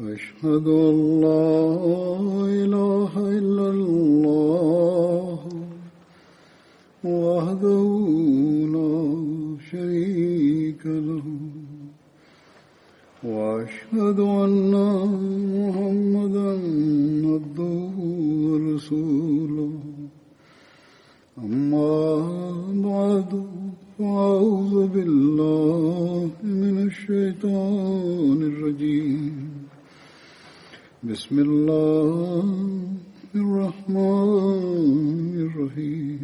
أشهد أن لا إله إلا الله وحده لا شريك له وأشهد أن محمدا عبده ورسوله أما بعد فأعوذ بالله من الشيطان الرجيم بسم الله الرحمن الرحيم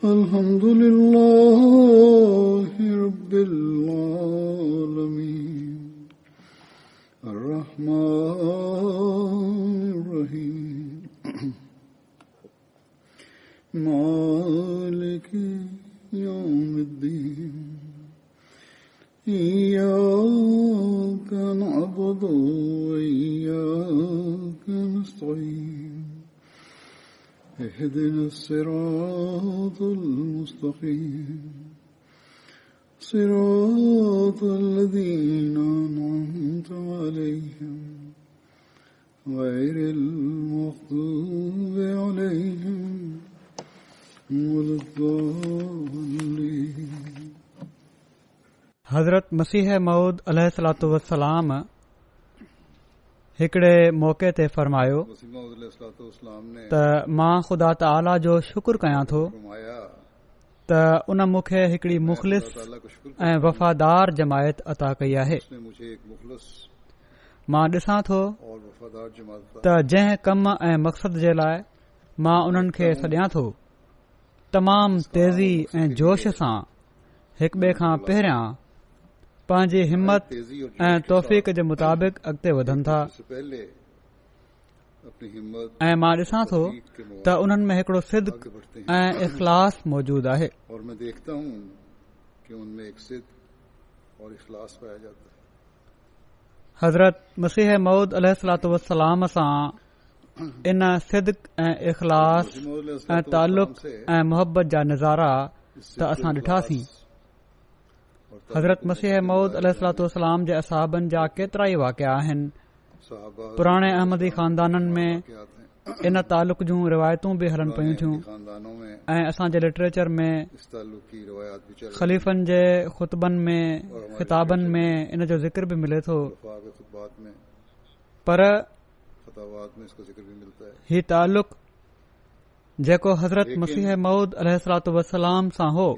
الحمد لله رب العالمين الرحمن الرحيم مالك يوم الدين إياك نعبد وإياك نستعين اهدنا الصراط المستقيم صراط الذين أنعمت عليهم غير المغضوب عليهم ولا الضالين. हज़रत मसीह मऊद अलैहिस्सलातु वस्सलाम हिकिड़े मौक़े ते फ़रमायो त मां ख़ुदा ताला जो शुक्र कयां थो त उन मूंखे हिकिड़ी मुख़लिस ऐं वफ़ादार जमायत अता कई आहे. मां ॾिसां थो त जंहिं कम ऐं मक़सद जे लाइ मां उन्हनि खे सॾियां थो तमाम तेज़ी ऐं जोश सां हिक ॿिए खां पहिरियां पंहिंजी हिम्मत ऐं तौफ़ीक़ जे मुताबिक़ अॻिते वधनि था ऐं मां ॾिसां थो त उन्हनि में हिकिड़ो सिद्क़ ऐं इख़लास मौजूदु आहे. हज़रत मसीह मऊद अलैहिस्सलातु वस्सलाम सां इन सिद्क़ ऐं इख़लास ऐं ताल्लुक़ ऐं मुहबत जा नज़ारा त असां ॾिठासीं. हज़रत मसीह मऊद अलैहिस्सलातु वस्सलाम जे असहाबनि जा केतिरा ई वाक़िया आहिनि. पुराणे अहमदी ख़ानदाननि में इन ताल्लुक़ जूं रिवायतूं बि हलनि पयूं थियूं ऐं असांजे लिटरेचर में ख़लीफ़नि जे ख़ुतबनि में ख़िताबनि में इन जो ज़िक्र बि मिले थो. पर ही ताल्लुक़ जेको हज़रत मसीह मऊद अलैहिस्सलातु वस्सलाम सां हो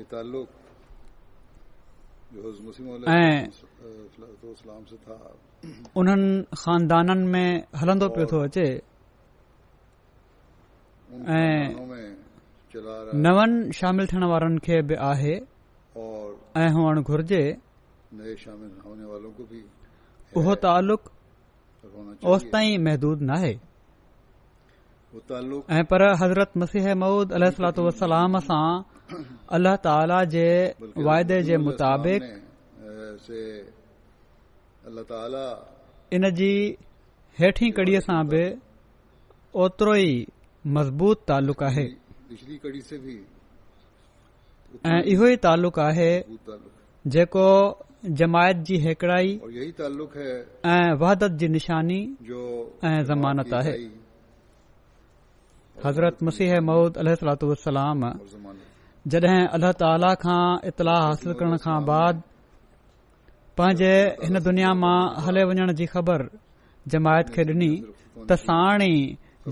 ऐं उन्हनि ख़ानदाननि में हलंदो पियो थो अचे ऐं नवनि शामिल थियण वारनि खे बि आहे ऐं हुअणु घुर्जे. उहो ताल्लुक़ ओस ताईं महदूद नाहे ऐं पर हज़रत मसीह मऊद अलैहिस्सलातु वस्सलाम सां अल्लाह ताला जे वाइदे जे मुताबिक़ इन जी हेठीं कड़ीअ सां बि ओतिरो ई मज़बूत ताल्लुक़ आहे ऐं इहो ई ताल्लुक़ आहे जेको जमायत जी हेकड़ाई ऐं वहदत जी निशानी ऐं ज़मानत आहे. हज़रत मसीह मऊद अलैहिस्सलातु वस्सलाम जॾहिं अल्लाह ताला खां इतलाह हासिल करण खां बाद पंहिंजे हिन दुनिया मां हले वञण जी ख़बर जमायत खे ॾिनी त साण ई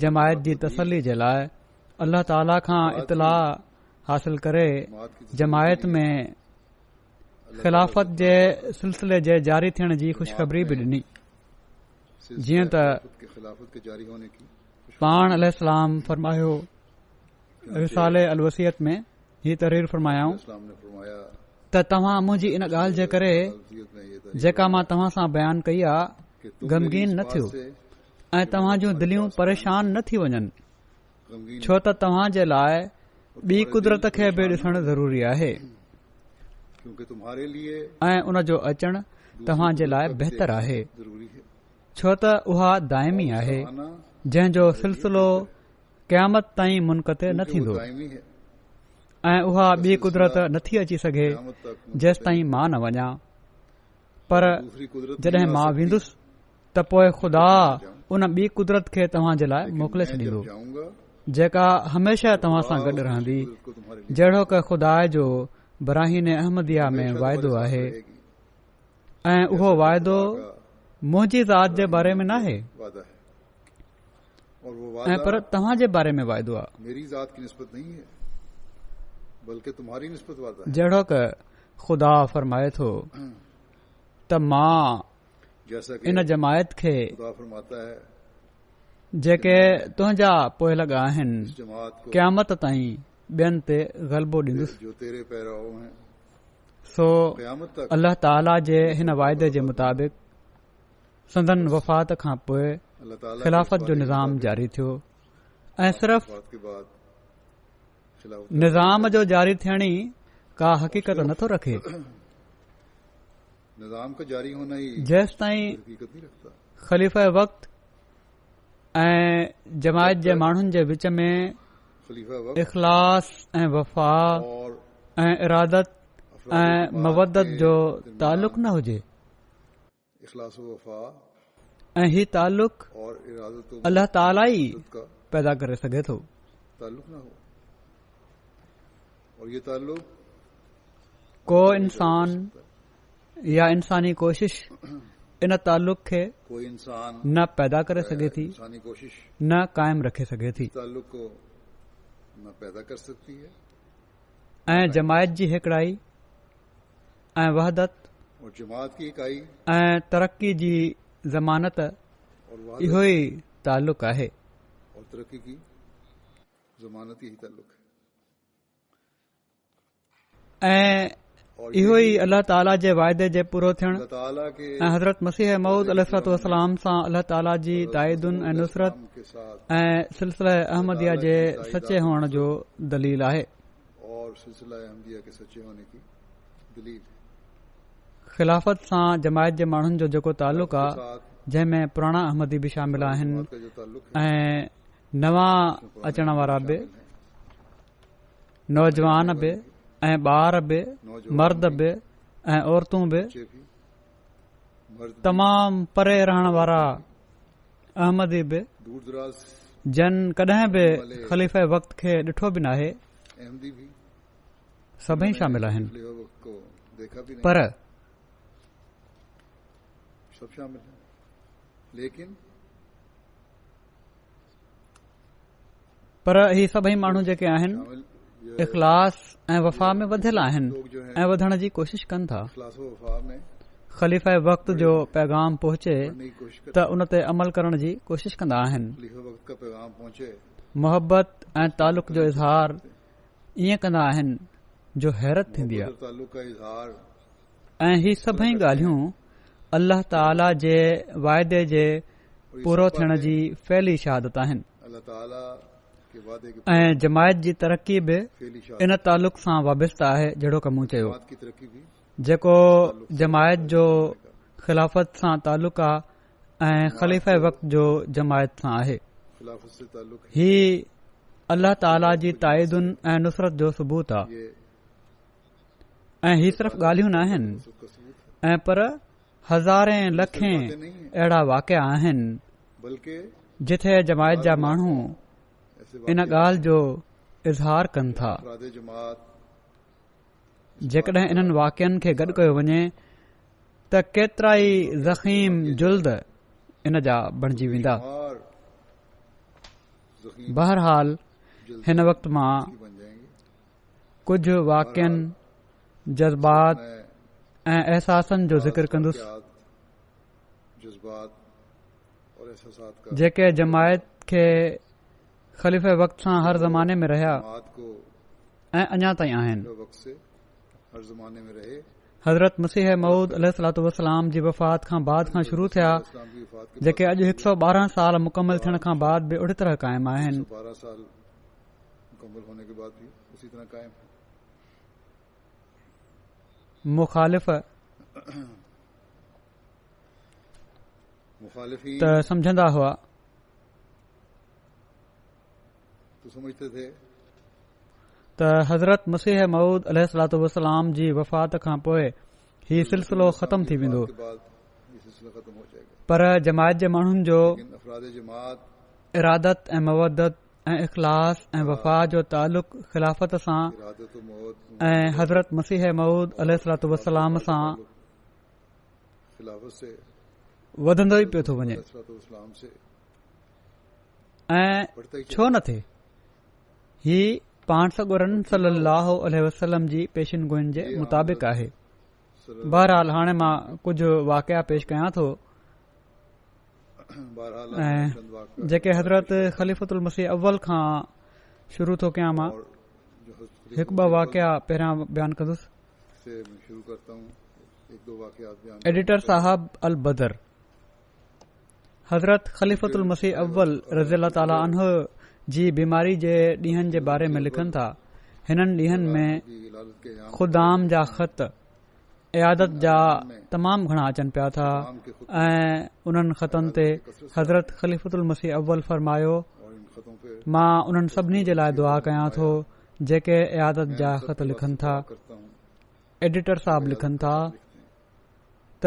जमायत जी तसली जे लाइ अल्लाह ताला खां इतलाह हासिल करे जमायत में ख़िलाफ़त जे सिलसिले जे जारी थियण जी ख़ुशख़बरी बि ॾिनी. जीअं त पाण अलैहिस्सलाम फरमायो रिसाले अल वसियत में ही तहरीर फरमायाऊं त तव्हां मुंहिंजी इन ॻाल्हि जे करे जेका मां तव्हां सां बयानु कई आहे ग़मगीन न थियो ऐं तव्हां जूं दिलियूं परेशान न थी वञनि छो त तव्हां जे लाइ ॿी कुदरत खे बि ॾिसणु ज़रूरी आहे ऐं उन जो अचणु तव्हां जे लाइ बहितर आहे छो त उहा दाइमी आहे जंहिं जो सिलसिलो क़यामत ताईं मुनक़ते न थींदो ऐं उहा ॿी कुदरत नथी अची सघे जेसि ताईं मां न वञा पर जॾहिं मां वेंदुसि त पोइ ख़ुदा उन ॿी कुदरत खे तव्हां जे लाइ मोकिले छॾींदो जेका हमेशा तव्हां सां गॾु रहंदी जहिड़ो कि ख़ुदा जो बराहीन अहमदिया में वाइदो आहे ऐं उहो वाइदो मुंहिंजी ज़ात जे बारे में नाहे ऐं पर तव्हां जे बारे में वाइदो आहे जहिड़ो कि ख़ुदा फरमाए थो त मां इन जमायत खे जेके तुंहिंजा पोइ लॻा आहिनि क़यामत ताईं ॿियनि ते ग़लबो ॾींदुसि सो अल्लाह ताला जे हिन वाइदे जे मुताबिक़ संदन वफ़ात खां पोइ ख़िलाफ़त जो निज़ाम जारी थियो ऐं सिर्फ़ निज़ाम जो जारी थियण ई का हक़ीक़त नथो रखे जेसि ताईं ख़लीफ़े वक़्त ऐं जमायत जे माण्हुनि जे विच में इख़लास ऐं वफ़ा ऐं इरादत ऐं मवदत जो ताल्लुक़ न हुजे ऐं ही ताल्लुक़ अल्लाह ताला ई पैदा करे सघे थो को इंसान या इंसानी कोशिश इन ताल्लुक़ खे न पैदा करे सघे थी न कायम रखे सघे थी ऐं जमायत जी हिकड़ाई ऐं वहदत ऐं तरक्की जी ज़मानत इहो ई ताल्लुक़ आहे ऐं इहो ई अल्लाह ताला जे वाइदे जे पूरो थियण ऐं हज़रत मसीह मऊद अलैहिस्सलाम सां अल्लाह ताला जी ताइदुन ऐं नुसरत ऐं सिलसिला अहमदिया जे सचे हुअण जो दलील आहे ख़िलाफ़त सां जमायत जे माण्हुनि जो जेको ताल्लुक़ आहे जंहिं में पुराणा अहमदी बि शामिल आहिनि ऐं नवां अचण वारा बि नौजवान बि ऐं ॿार बि मर्द बि ऐं औरतूं बि तमामु परे रहण वारा अहमदी बि जन कॾहिं बि ख़लीफ़े वक़्त खे ॾिठो बि नाहे सभई शामिल आहिनि पर ही सभई माण्हू जेके आहिनि इख़लास ऐं वफ़ा में वधियल आहिनि ऐं वधण जी कोशिश कनि था ख़लीफ़े वक़्त जो पैगाम पहुचे त उन ते अमल करण जी कोशिश कंदा आहिनि मोहबत ऐं ताल्लुक़ जो इज़हार ईअं कंदा आहिनि जो हैरत थींदी आहे ऐं ही सभई ॻाल्हियूं अल्लाह ताला जे वाइदे जे पूरो थियण जी फैली शहादत आहिनि ऐं जमायत जी तरक़ी बि इन ताल्लुक़ सां वाबस्ता आहे जहिड़ो कि मूं चयो जेको जमायत जो ख़िलाफ़त सां ताल्लुक़ आहे ऐं ख़लीफ़े वक़्त जो जमायत सां आहे ही अल्लाह ताला जी ताइदुन ऐं नुसरत जो सबूत आहे ऐं ही सिर्फ़ ॻाल्हियूं न आहिनि ऐं पर हज़ारे लखे अहिड़ा वाक़िया आहिनि जिथे जमायत जा माण्हू इन ॻाल्हि जो इज़हार कनि था जेकॾहिं इन्हनि वाक़ियनि खे गॾु कयो वञे त केतिरा ई ज़ख़ीम जुल्द इन जा बणिजी वेंदा बहरहाल हिन वक़्त मां कुझु वाक़ियनि जज़्बात ऐं एहसासनि जो ज़िक्र कंदुसि जेके जमायत खे ख़लीफ़े वक़्त सां हर ज़माने में रहिया ऐं अञा ताईं आहिनि हज़रत मसीह मऊद अलैहिस्सलाम जी वफ़ात खां बाद खां शुरू थिया जेके अॼु 112 साल मुकमल थियण खां बाद बि ओड़ी तरह क़ाइम आहिनि मुखालिफ़ त समझंदा हुआ त हज़रत मसीह मऊद अलैहिस्सलाम जी वफ़ात खां पोइ ही सिलसिलो ख़तम थी वेंदो पर जमायत जे माण्हुनि जो इरादत ऐं मवदत ऐं इख़लास ऐं वफ़ा जो तालुक़ ख़िलाफ़त सां ऐं हज़रत मसीह मऊद अलैहिस्सलातु वस्सलाम सां वधंदो ई पियो थो वञे। ऐं छो न थिए, ही पाण सॻोरन सल्लल्लाहु अलैहि वसल्लम जी पेशिन गोइन जे मुताबिक़ आहे। बहरहाल हाणे मां कुझु वाक़िया पेश कयां थो ऐं जेके हज़रत ख़लीफ़तुल मसीह अव्वल खां शुरू थो कयां। मां हिकु ॿ वाक़िया पहिरियां बयानु कंदुसि। एडिटर साहब अल बदर हज़रत ख़लीफ़तुल मसीह अव्वल रज़ियल्लाहु ताला अन्हु जी बीमारी जे ॾींहनि जे बारे में लिखनि था। हिननि ॾींहनि में ख़ुदाम जा ख़त इयादत जा तमामु घणा अचनि पिया था ऐं उन्हनि ख़तनि ते हज़रत ख़लीफ़तुल मसीह अव्वल फरमायो, मां उन्हनि सभिनी जे लाइ दुआ कयां थो जेके इयादत जा ख़त लिखनि था। एडिटर साहब लिखनि था त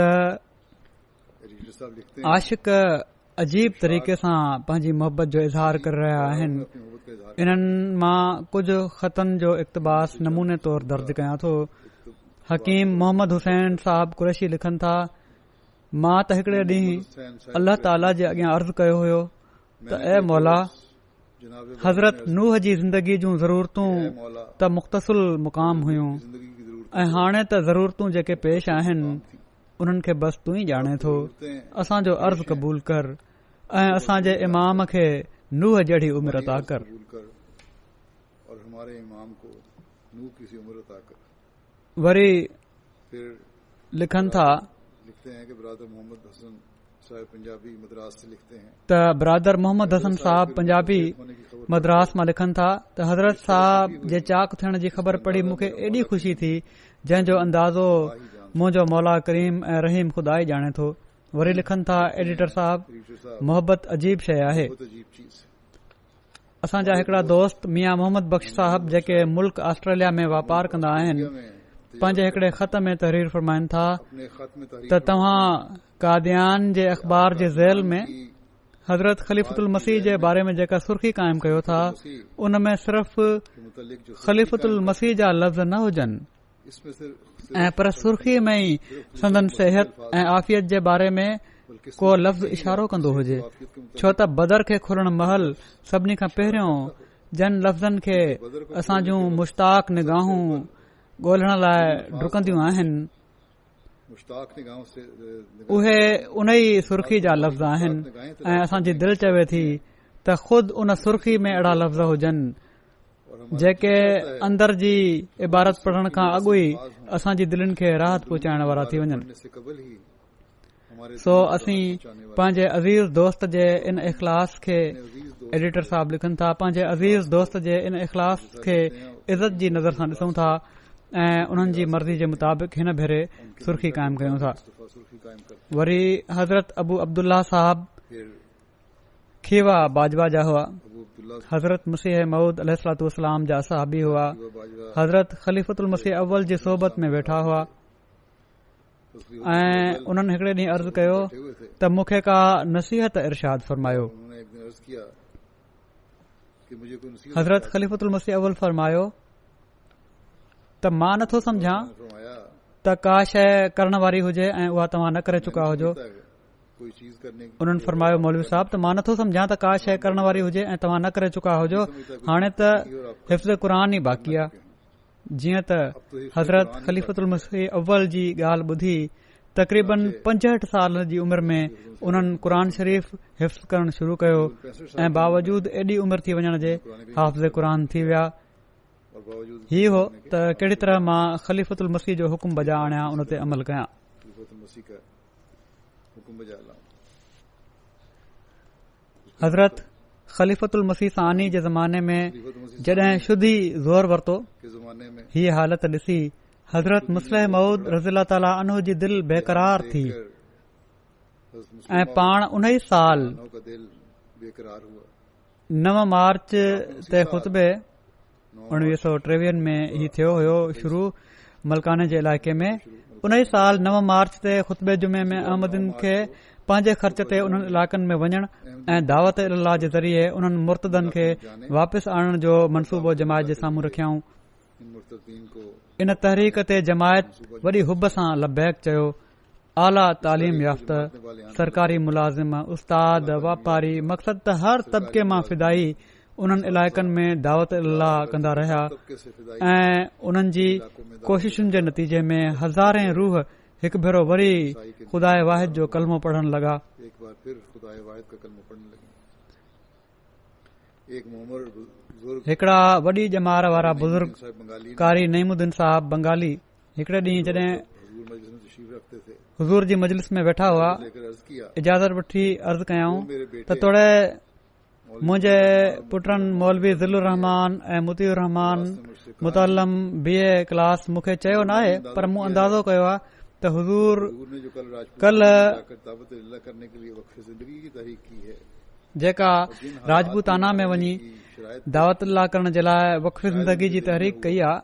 आशिक़ अजीब तरीक़े सां पंहिंजी मोहबत जो इज़हार करे रहिया आहिनि। इन्हनि मां कुझु ख़तनि जो इक़्तिबास नमूने तौर दर्ज कयां थो। हकीम मोहम्मद हुसैन साहब कुरैशी लिखनि था, मां त हिकड़े ॾींहुं अल्लाह ताला जे अॻियां अर्ज़ु कयो हुयो त ए मौला, हज़रत नूह जी ज़िंदगी जूं ज़रूरतूं त मुख़्तसिल मुक़ाम हुयूं ऐं हाणे त ज़रूरतूं जेके पेश आहिनि उन्हनि खे बस तूं ई ॼाणे थो। असांजो अर्ज़ु क़बूल कर ऐं असांजे इमाम खे नूह जहिड़ी उमिरि अता कर। वरी लिखनि था त ब्रादर मोहम्मद हसन साहब पंजाबी मद्रास मां लिखनि था त हज़रत साहब जे चाक थियण जी ख़बर पढ़ी मूंखे एॾी ख़ुशी थी जंहिं जो अंदाज़ो मुंहिंजो मौला करीम ऐं रहीम ख़ुदा ई ॼाणे थो। वरी लिखनि था एडिटर साहब, मोहबत अजीब शइ आहे। असांजा हिकड़ा दोस्त मियां मोहम्मद बख्श साहब जेके मुल्क ऑस्ट्रेलिया में वापार कंदा आहिनि, पंहिंजे हिकड़े ख़त में तहरीर फरमाइनि था त तव्हां कादियान जे अख़बार जे ज़ेल में हज़रत ख़लीफ़तुल मसीह जे बारे में जेका सुर्खी क़ाइमु कयो था उन में सिर्फ़ ख़लीफ़तुल मसीह जा लफ़्ज़ न हुजनि ऐं पर सुर्खी में ई संदन सेहत ऐं आफ़ियत जे बारे में को लफ़्ज़ इशारो कंदो हुजे, छो त बदर खे खुलण महल सभिनी खां पहिरियों जन लफ़्ज़नि खे असां जूं मुश्ताक निगाहूं ॻोल्हण लाइ डुकंदियूं आहिनि, उहे उन ई सुर्खी जा लफ़्ज़ आहिनि ऐं असांजी दिलि चवे थी त ख़ुदि उन सुर्खी में अहिड़ा लफ़्ज़ हुजनि जेके अंदर जी इबारत पढ़ण खां अॻु ई असांजी दिलनि खे राहत पहुचाइण वारा थी वञनि। सो असीं पंहिंजे अज़ीज़ दोस्त जे इन इख़लास खे, एडिटर साहब लिखनि था, पंहिंजे अज़ीज़ दोस्त जे इन इख़लास खे इज़त जी नज़र सां ॾिसूं था ऐं उन्हनि जी मर्ज़ी जे मुताबिक़ हिन भेरे सुर्खी क़ाइमु कयूं था। वरी हज़रत अबू अब्दुल्ला साहब खीवा बाजवा जा हुआ। हज़रत मसीह मऊद अलैहिस्सलातु वस्सलाम जा सहाबी हुआ। हज़रत ख़लीफ़तुल मसीह अव्वल जी सोबत में वेठा हुआ ऐं उन्हनि हिकड़े ॾींहुं अर्ज़ु कयो त मूंखे का नसीहत इरशाद फरमायो। हज़रत ख़लीफ़तुल मसीह अव्वल फरमायो त मां नथो सम्झां त का शइ करण वारी हुजे ऐं उहा तव्हां न करे चुका हुजो। उन्हनि फरमायो, मौलवी साहब, त मां नथो सम्झां त का शइ करण वारी हुजे ऐं तव्हां न करे चुका हुजो, हाणे त हिफ़्ज़ क़ुरान ई बाक़ी आहे। जीअं त हज़रत ख़लीफ़तुल मसीह अव्वल जी ॻाल्हि ॿुधी तक़रीबन 65 साल जी उमिरि में उन्हनि क़ुरान शरीफ़ हिफ़्ज़ करणु शुरू कयो ऐं बावजूद एॾी उमिरि थी वञण जे हाफ़िज़ क़ुरान थी विया। ही हो त कहिड़ी तरह मां ख़लीफ़तुल मसीह जो हुकुम बजा आणियां, उन ते अमल कयां। हज़रत ख़लीफ़तुल मसीह सानी जे ज़माने में जॾहिं शुद्धी ज़ोर वरितो, हीअ हालत ॾिसी हज़रत मुस्लिह मऊद रज़ियल्लाहु ताला अन्हु जी दिलि बेक़रार थी ऐं पाण उन ई साल 9 मार्च ते ख़ुतबे 1923 में ही थियो हुयो शुरू मलकाने जे इलाइक़े में उन ई साल 9 मार्च ते ख़ुतबे जुमे में अहमदीन खे पंहिंजे ख़र्च ते उन्हनि इलाक़नि में वञण ऐं दावत इल्लाह जे ज़रिए उन्हनि मुर्तदनि खे वापसि आणण जो मनसूबो जमायत जे साम्हूं रखियाऊं। इन तहरीक ते जमायत वॾी हुब सां लबैक चयो। आला तालीम याफ़्ता सरकारी मुलाज़िम, उस्ताद, वापारी, मक़सद त हर तबिके मां फिदाई उन्हनि इलाइक़नि में दावत इल्लाह कंदा रहिया ऐं उन्हनि जी कोशिशुनि जे नतीजे में हज़ारे रूह हिकु भेरो वरी ख़ुदा वाहिद जो कलमो पढ़ण लॻा। हिकड़ा वॾी ॼमार वारा बुज़ुर्ग कारी नईमुद्दीन साहब बंगाली हिकड़े ॾींहुं जॾहिं हुज़ूर जी मजलिस में वेठा हुआ, इजाज़त वठी अर्ज़ कयाऊं त तोड़े मुंहिंजे पुटनि मौलवी ज़िल्लुर रहमान ऐं मुतीउर रहमान मुतअल्लिम BA क्लास मूंखे चयो न आहे, पर मूं अंदाज़ो कयो आहे त हुज़ूर कल जेका राजपूताना में वञी दावत अल्लाह करण जे लाइ वक़फ़ी ज़िंदगी जी तहरीक कई आहे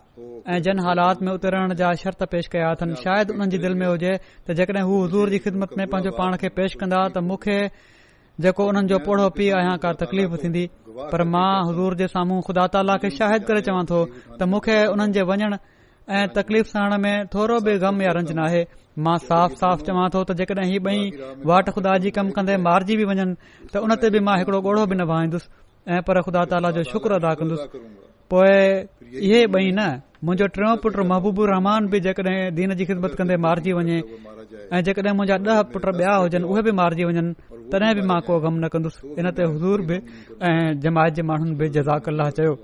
ऐं जिन हालात में उते रहण जा शर्त पेश कया अथनि, शायदि उन्हनि जी दिलि में हुजे त जेकॾहिं हू हुज़ूर जी ख़िदमत में पंहिंजो पाण खे पेश कंदा त मूंखे जेको उन्हनि जो पोढ़ो पीउ आहियां का तकलीफ़ थींदी। पर मां हुज़ूर जे साम्हूं ख़ुदा ताला खे शाहिद करे चवां थो त मूंखे उन्हनि जे वञण ऐं तकलीफ़ सहण में थोरो बि गम या रंज नाहे। मां साफ़ साफ़ चवां थो त जेकॾहिं ही ॿई वाट ख़ुदा जी कमु कंदे मारिजी बि वञनि त उन ते बि मां हिकड़ो ॻोढ़ो बि न वहाईंदुसि ऐं पर ख़ुदा ताला जो शुक्र अदा कंदुसि। पोइ इहे ॿई न, मुंहिंजो टियों पुट महबूबुर रहमान बि जेकॾहिं दीन जी ख़िदमत कंदे मारिजी वञे ऐं जेकॾहिं मुंहिंजा 10 पुट ॿिया हुजनि उहे बि मारिजी वञनि तॾहिं बि मां को गम न कंदुसि। इन ते हुज़ूर बि ऐं जमायत जे माण्हुनि बि जज़ाक अल्लाह चयो।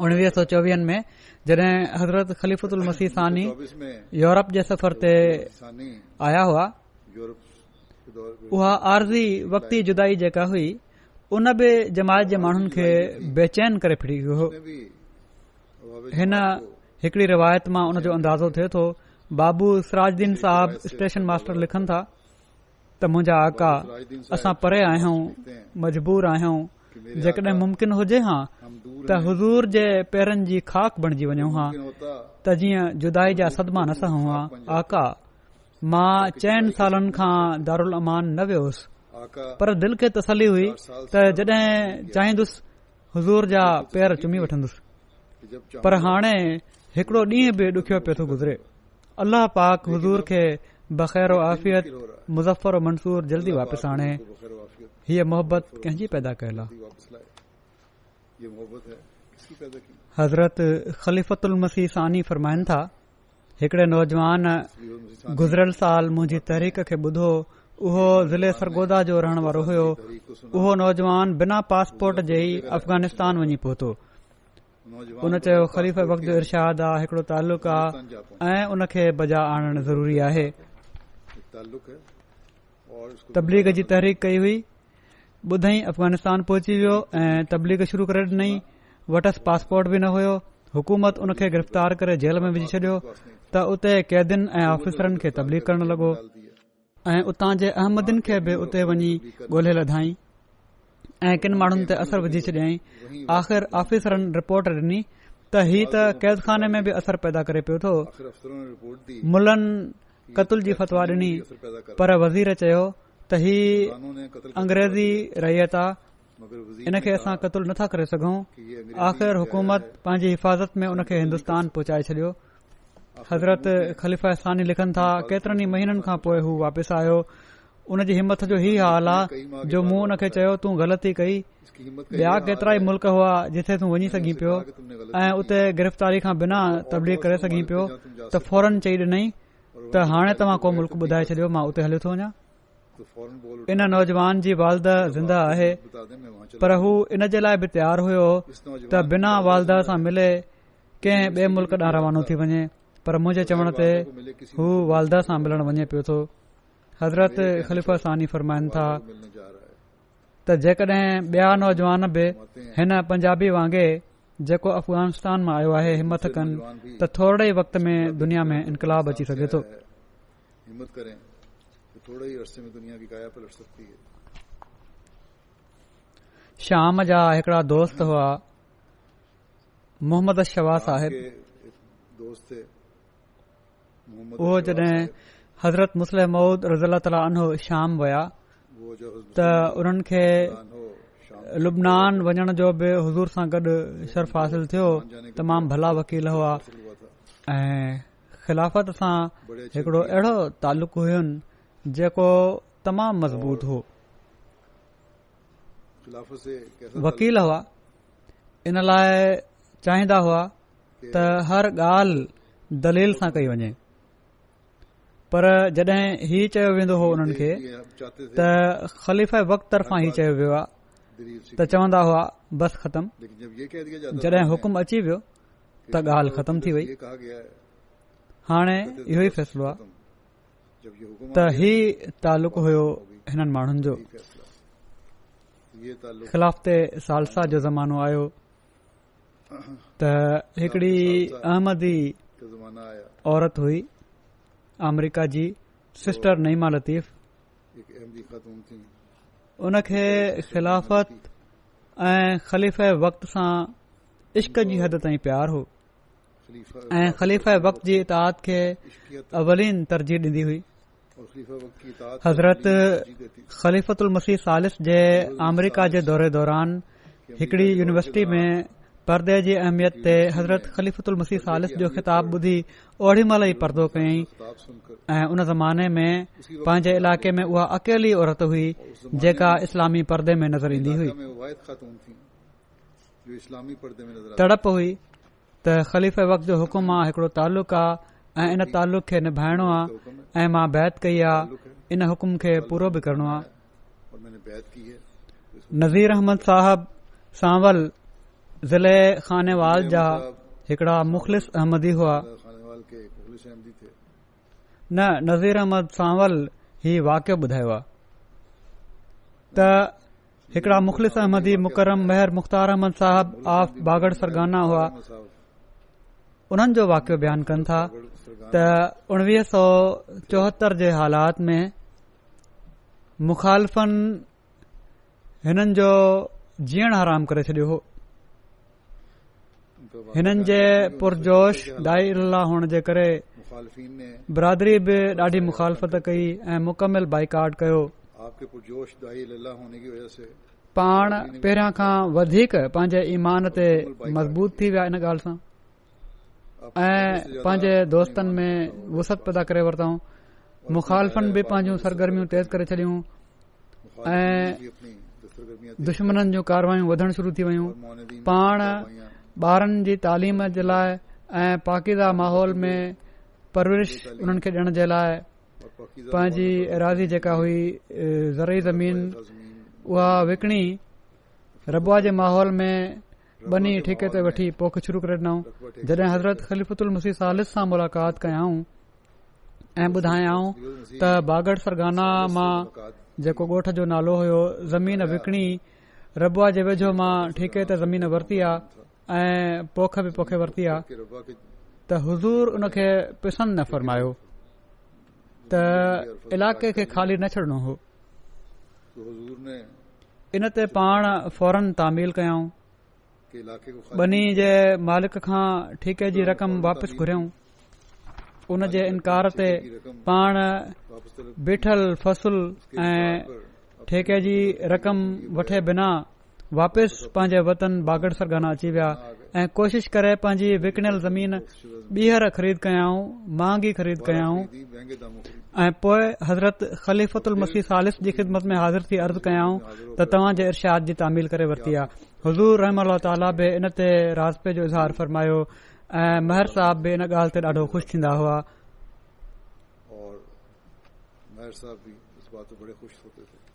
1924 में जॾहिं हज़रत ख़लीफ़तुल मसीह सानी यूरोप जे सफ़र ते आया हुआ, उहा आरज़ी वक़्ती जुदाई जेका हुई उन बि जमायत जे माण्हुनि खे बेचैन करे फिरी वियो। हिन हिकड़ी रिवायत मां उन जो अंदाज़ो थिए थो। बाबू सिराजुद्दीन साहब स्टेशन मास्टर लिखनि था त मुंहिंजा आका, असां परे आहियूं, मजबूर आहियूं, जेकॾहिं मुमकिन हुजे हा त हुज़ूर जे पेरनि जी खाक बणिजी वञूं हा त जीअं जुदाई जा सदमा न सहूं हा। आका, मां 4 सालनि खां दारुल अमान न वियोसि, पर दिल खे तसली हुई त जॾहिं चाहींदुसि हुज़ूर जा पेर चुमी वठंदुसि। पर हाणे हिकड़ो ॾींहुं बि ॾुखियो पियो थो गुज़रे। अल्लाह पाक हुज़ूर खे बख़ैर आफ़ियत मुज़फ़र मंसूर जल्दी वापसि आणे। हीअ मोहबत कंहिंजी पैदा कयल आहे? हज़रत ख़लीफ़तुल मसीह सानी फरमाइनि था, हिकड़े नौजवान गुज़िरियल साल मुंहिंजी तहरीक खे ॿुधो। उहो ज़िले सरगोदा जो रहण वारो हुयो। उहो नौजवान बिना पासपोर्ट जे ई अफ़गानिस्तान वञी पहुतो। उन चयो ख़लीफ़े वक़्त जो इरशाद आहे, हिकड़ो ताल्लुक़ आहे ऐं उन खे बजा आणणु ज़रूरी आहे। तबलीग जी तहरीक कई हुई, ॿुधई अफ़गानिस्तान पहुची वियो ऐं तबलीग शुरू करे ॾिनई। वटसि पासपोर्ट बि न हुयो। हुकूमत उन खे गिरफ़्तार करे जेल में विझी छॾियो त उते कैदियुनि ऐं ऑफिसरनि खे तबलीग करण लॻो ऐं उतां जे अहमदिन खे बि उते वञी ॻोल्हे लधाई ऐं किन माण्हुनि ते असर विझी छॾियई। आख़िर ऑफिसरनि रिपोर्ट ॾिनी त ही त कैदखाने में बि असर पैदा करे पियो थो। मुलनि क़तल जी फतवा ॾिनी, पर वज़ीर चयो त ही अंग्रेज़ी रैयत आहे, इन खे असां क़तल नथा करे सघूं। आख़िर हुकूमत पंहिंजी हिफ़ाज़त में उन खे हिन्दुस्तान पहुचाए छॾियो। हज़रत ख़लीफ़ा सानी लिखनि था, केतिरनि ई महीननि खां पोइ हू वापसि आयो। उन जी हिमत जो ही हाल आहे जो मूं उन खे चयो तूं ग़लती कई। ॿिया केतिरा ई मुल्क हुआ जिथे तूं वञी सघीं पियो ऐं उते गिरफ़्तारी खां बिना तबलीग करे सघीं पियो त फौरन चई ॾिनई त हाणे तव्हां को मुल्क ॿुधाए छॾियो, मां उते हलियो थो वञा। इन नौजवान जी वालदा ज़िंदा आहे, पर हू इन जे लाइ बि तयारु हुयो त बिना वालदा सां मिले कंहिं ॿिए मुल्क ॾांहुं रवानो थी वञे, पर मुंहिंजे चवण ते हू वालदा सां मिलण वञे पियो थो। हज़रत ख़लीफ़ा सानी फरमाइनि था त जेकॾहिं ॿिया नौजवान बि हिन पंजाबी वांगुरु जेको अफ़गानिस्तान मां आयो आहे हिमत कनि त थोरे ई वक़्त में दुनिया में इनकलाब अची सघे थो। शाम जा हिकड़ा दोस्त हुआ, मोहम्मद शवा साहिब। उहो जॾहिं हज़रत मुस्लिम मऊद रज़ियल्लाहु ताला अन्हु शाम विया त उन्हनि खे लुबनान वञण जो बि हुज़ूर सां गॾु शर्फ़ हासिल थियो. तमामु भला वकील हुआ ऐं ख़िलाफ़त सां हिकिड़ो अहिड़ो तालुक़ हुयुनि जेको तमामु मज़बूत हो. वकील हुआ इन लाइ चाहींदा हुआ त हर ॻाल्हि दलील सां कई वञे, पर जॾहिं ही चयो वेंदो हो उन्हनि खे त ख़लीफ़ा वक़्त तरफ़ां ही चयो वियो आहे त चवंदा हुआ बस ख़तम. जॾहिं हुकुम अची वियो त ॻाल्हि ख़तम थी वई. हाणे इहो ई फ़ैसिलो आहे त ही तालुक़ हुयो हिननि माण्हुनि जो. ख़िलाफ़त सालसा जो ज़मानो आयो त हिकिड़ी अहमदी औरत हुई अमरीका जी सिस्टर नईमा लतीफ़. उनखे ख़िलाफ़त ऐं ख़लीफ़े वक़्त सां इश्क जी हद ताईं प्यार हो ऐं ख़लीफ़े वक़्त जी इताअत खे अवलीन तरजीह ॾींदी हुई. हज़रत ख़लीफ़तुल मसीह सालिस जे अमरीका जे दौरे दौरान हिकिड़ी यूनिवर्सिटी में परदे जी अहमियत ते हज़रत ख़लीफ़तुल मसीह सालिस जो ख़िताब ॿुधी ओड़ी महिल ई परदो कयईं ऐं उन ज़माने में पंहिंजे इलाइक़े में उहा अकेली औरत हुई जेका इस्लामी परदे में नज़र ईंदी हुई. तड़प हुई त ख़लीफ़े वक़्त जो हुकुम आहे, हिकिड़ो तालुक़ आहे ऐं इन तालुक़ खे निभाइणो आहे ऐं मां बैत कई आहे, इन हुकुम खे पूरो बि करणो आहे. नज़ीर अहमद साहब सांवल ज़िले खानेवाल जा हिकिड़ा मुख़लिस अहमदी हुआ. न नज़ीर अहमद सांवल ही वाक़ियो ॿुधायो आहे त हिकिड़ा मुख़लिस अहमदी मुकरम महर मुख़्तार अहमद साहब आफ बागड़ सरगाना हुआ. उन्हनि जो वाक़ियो बयानु कनि था त 1974 जे हालात में मुखालफ़नि हिननि जो जीअण हराम करे छॾियो हो. हिननि जे पुरजोश दाई अल्लाह हुअण जे करे बिरादरी बि ॾाढी मुखालफ़त कई ऐं मुकमिल बाइकाट कयो. पाण पहिरियां खां वधीक पंहिंजे ईमान ते मज़बूत थी विया इन ॻाल्हि सां ऐं पंहिंजे दोस्तनि में वुसत पैदा करे वरितऊं. मुखालफ़नि बि पंहिंजूं सरगर्मियूं तेज़ करे छॾियूं ऐं दुश्मननि जूं कारवायूं वधण शुरू थी वयूं. पाण ॿारनि जी तालीम जे लाइ ऐं पाकीज़ा माहौल में परवरिश उन्हनि खे ॾियण जे लाइ पंहिंजी एराज़ी जेका हुई ज़रई ज़मीन उहा विकिणी रबुआ जे माहौल में बनी ठेके ते वठी पोख शुरू करे ॾिनऊं. जॾहिं हज़रत ख़लीफ़तुल मसीह सालिस सां मुलाक़ात कयाऊं ऐं ॿुधायाऊं त बागड़ सरगाना मां जेको ॻोठ जो नालो हुयो ज़मीन विकिणी रबुआ जे वेझो मां ठेके ते ज़मीन वरिती आहे ऐं पोख बि पोखे वरिती आहे त हुज़ूर उनखे पसंदि न फ़रमायो त इलाइक़े खे ख़ाली न छॾणो हो. इन ते पाण फौरन तामील कयाऊं. बनी जे मालिक खां ठेके जी रक़म वापसि घुरियऊं. उन जे इनकार ते पाण बीठल फसुल ऐं ठेके जी रक़म वठे बिना वापसि पंहिंजे वतन बागड़ सरगाना अची विया ऐं कोशिश करे पंहिंजी विकिणियल ज़मीन ॿीहर ख़रीद कयाऊं, महांगी ख़रीद कयाऊं ऐं पोइ हज़रत ख़लीफ़तुल मसीह सालिस जी ख़िदमत में हाज़िर थी अर्ज़ कयाऊं त तव्हां जे इरशाद जी तामील करे वरिती आहे. हुज़ूर रहमतुल्लाह ताला बि इन ते राज़पे जो इज़हार फ़रमायो ऐं महर साहब बि इन ॻाल्हि ते ॾाढो ख़ुशि थींदा हुआ.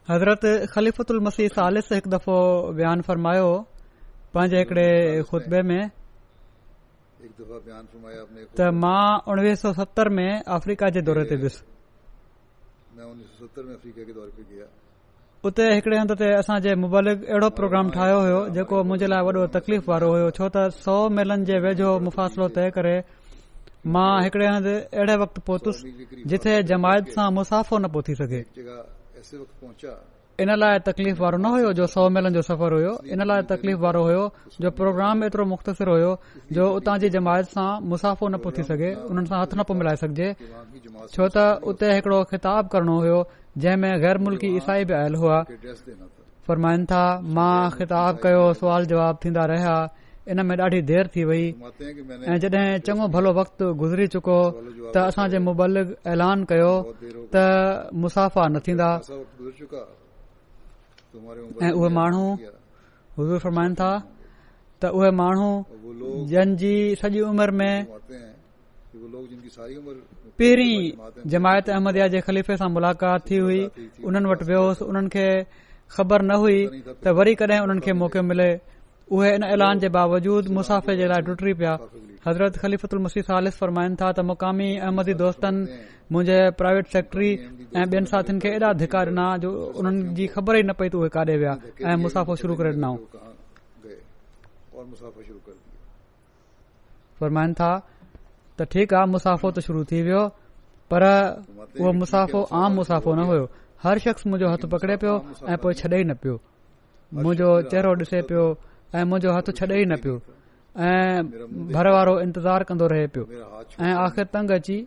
हज़रत ख़लीफ़तुल मसीह सालिस हिकु दफ़ो बयानु फ़रमायो पंहिंजे हिकिड़े ख़ुतबे में त मां 1970 में अफ्रीका जे दौरे ते वियुसि. उते हिकिड़े हंध ते असांजे मुबलिग अहिड़ो प्रोग्राम ठाहियो हुयो जेको मुंहिंजे लाइ वॾो तकलीफ़ वारो हुयो, छो त 100 मीलनि जे वेझो मुफ़ासिलो तइ करे मां हिकिड़े हंधि अहिड़े वक़्तु पहुतुसि जिथे जमायत सां मुसाफ़ो न पियो थी सघे. इन लाइ तकलीफ़ वारो न हुयो जो 100 मीलनि जो सफ़र हुयो. इन लाइ तकलीफ़ वारो हुयो जो प्रोग्राम एतिरो मुख़्तसिर हुयो जो उतां जी जमायत सां मुसाफ़ो न पियो थी सघे, उन्हनि सां हथ न पियो मिलाए सघिजे, छो त उते हिकड़ो ख़िताब करणो हुयो जंहिं में गैर मुल्की ईसाई बि आयल हुआ. फरमाइनि था मां ख़िताब कयो, सुवाल जवाब थींदा रहिया. इन में ॾाढी देर थी वई ऐं जॾहिं चङो भलो वक़्तु गुज़री चुको त असांजे मुबलिग ऐलान कयो त मुसाफ़ा न थींदा. ऐं उहे माण्हू हुज़ूर फरमाइनि था त उहे माण्हू जंहिंजी सॼी उमिरि में पहिरीं जमायत अहमदिया जे ख़लीफ़े सां मुलाक़ात थी हुई, उन्हनि वटि वियोसि, उन्हनि खे ख़बर न हुई त वरी कॾहिं उन्हनि खे मौक़ो मिले. उहे इन ऐलान जे बावजूद मुसाफ़े जे लाइ टुटी पिया. हज़रत ख़लीफ़तुल मसीह सालिस फरमाइनि था त मुक़ामी अहमदी दोस्तनि मुंहिंजे प्राइवेट सेक्रेटरी ऐं ॿियनि साथियुनि खे एॾा धिका ॾिना जो उन्हनि जी ख़बर ई न पई त उहे काॾे विया ऐं मुसाफ़ो शुरू करे ॾिनऊं. फरमाइनि था त ठीकु आहे, मुसाफ़ो त शुरू थी वियो, पर उहो मुसाफ़ो आम मुसाफ़ो न हुयो. हर शख़्स मुंहिंजो हथ पकड़े पियो ऐं पोइ छॾे ई न पियो. मुंहिंजो चहिरो ॾिसे पियो ऐं मुंहिंजो हथ छॾे ई न पियो ऐं भर वारो इंतज़ारु कंदो रहे पियो. ऐं आख़िर तंग अची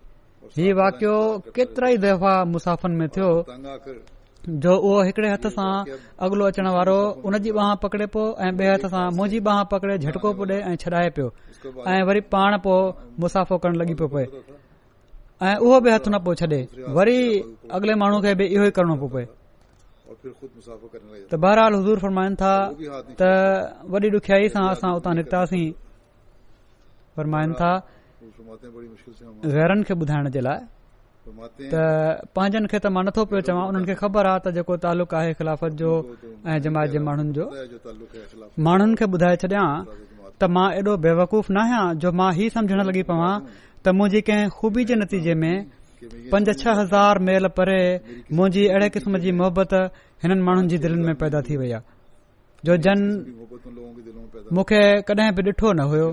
हीउ वाक़ियो केतिरा ई दफ़ा मुसाफ़नि में थियो जो उहो हिकड़े हथ सां अॻिलो अचण वारो उन जी बांह पकड़े पियो ऐं ॿिए हथ सां मुंहिंजी बांह पकड़े झटको पियो ॾे ऐं छॾाए पियो ऐं वरी पाण पोइ मुसाफ़ो करण लॻी पियो पए ऐं उहो बि हथ न पियो छॾे, वरी अॻिले माण्हू खे बि इहो ई करणो पियो पए. त बहरहाल हुज़ूर फरमाइनि था त वॾी ॾुखियाई सां असां उतां निकितासीं. फरमाइनि था गैरनि खे ॿुधाइण जे लाइ त पंहिंजनि खे त मां नथो पियो चवां, उन्हनि खे ख़बर आहे त जेको तालुक़ आहे ख़िलाफ़त जो ऐं जमायत जे माण्हुनि जो, माण्हुनि खे ॿुधाए छॾियां त मां एॾो बेवकूफ़ न आहियां जो मां हीउ समझण लॻी पवां त मुंहिंजी कंहिं ख़ूबी जे नतीजे में 5-6 हज़ार मेल परे मुंहिंजी अहिड़े क़िस्म जी मोहबत हिननि माण्हुनि जी दिलनि में पैदा थी वई आहे जो जन मूंखे कॾहिं बि ॾिठो न हुयो.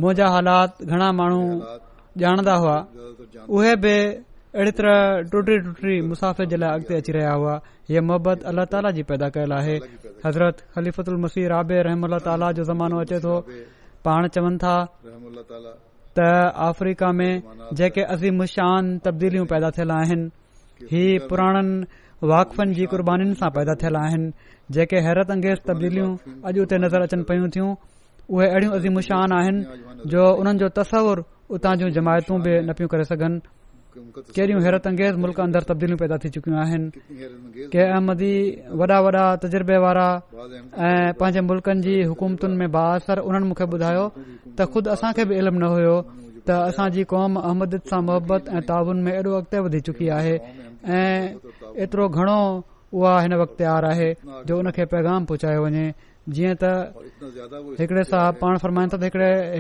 मुंहिंजा हालात घणा माण्हू ॼाणंदा हुआ, उहे बि अहिड़ी तरह टुटी मुसाफ़े जे लाइ अॻिते अची रहिया हुआ. हीअ मोहबत अल्लाह ताला जी पैदा कयल आहे. हज़रत ख़लीफ़तुल मसीह राबे रहमतुल्लाह ताला जो ज़मानो अचे थो. पाण चवनि था त अफ्रीका में जेके अज़ीम शान तब्दीलियूं पैदा थियल आहिनि ही पुराणनि वाक़फ़नि जी क़ुर्बानीनि सां पैदा थियल आहिनि. जेके हैरत अंगेज़ तब्दीलियूं अॼु उते नज़र अचनि पयूं थियूं उहे अहिड़ियूं अज़ीम शान आहिनि जो उन्हनि जो तसवुर उतां जूं जमायतूं बि न पियूं करे सघनि. कहिड़ियूं हैरत अंगेज़ मुल्क अंदरि तब्दीलियूं पैदा थी चुकियूं आहिनि. के अहमदी वॾा वॾा तजुर्बे वारा ऐं पंहिंजे मुल्कनि जी हुकूमतुनि में बाअसर उन्हनि मूंखे ॿुधायो त ख़ुदि असांखे बि इल्मु न हुयो त असांजी क़ौम अहमदियत सां मोहबत ऐं ताउन में एॾो अॻिते वधी चुकी आहे ऐं एतिरो घणो उहा हिन वक़्तु तयारु आहे जो उनखे पैगाम पहुचायो वञे. जीअं त हिकिड़े साहब पाण फरमाइनि था त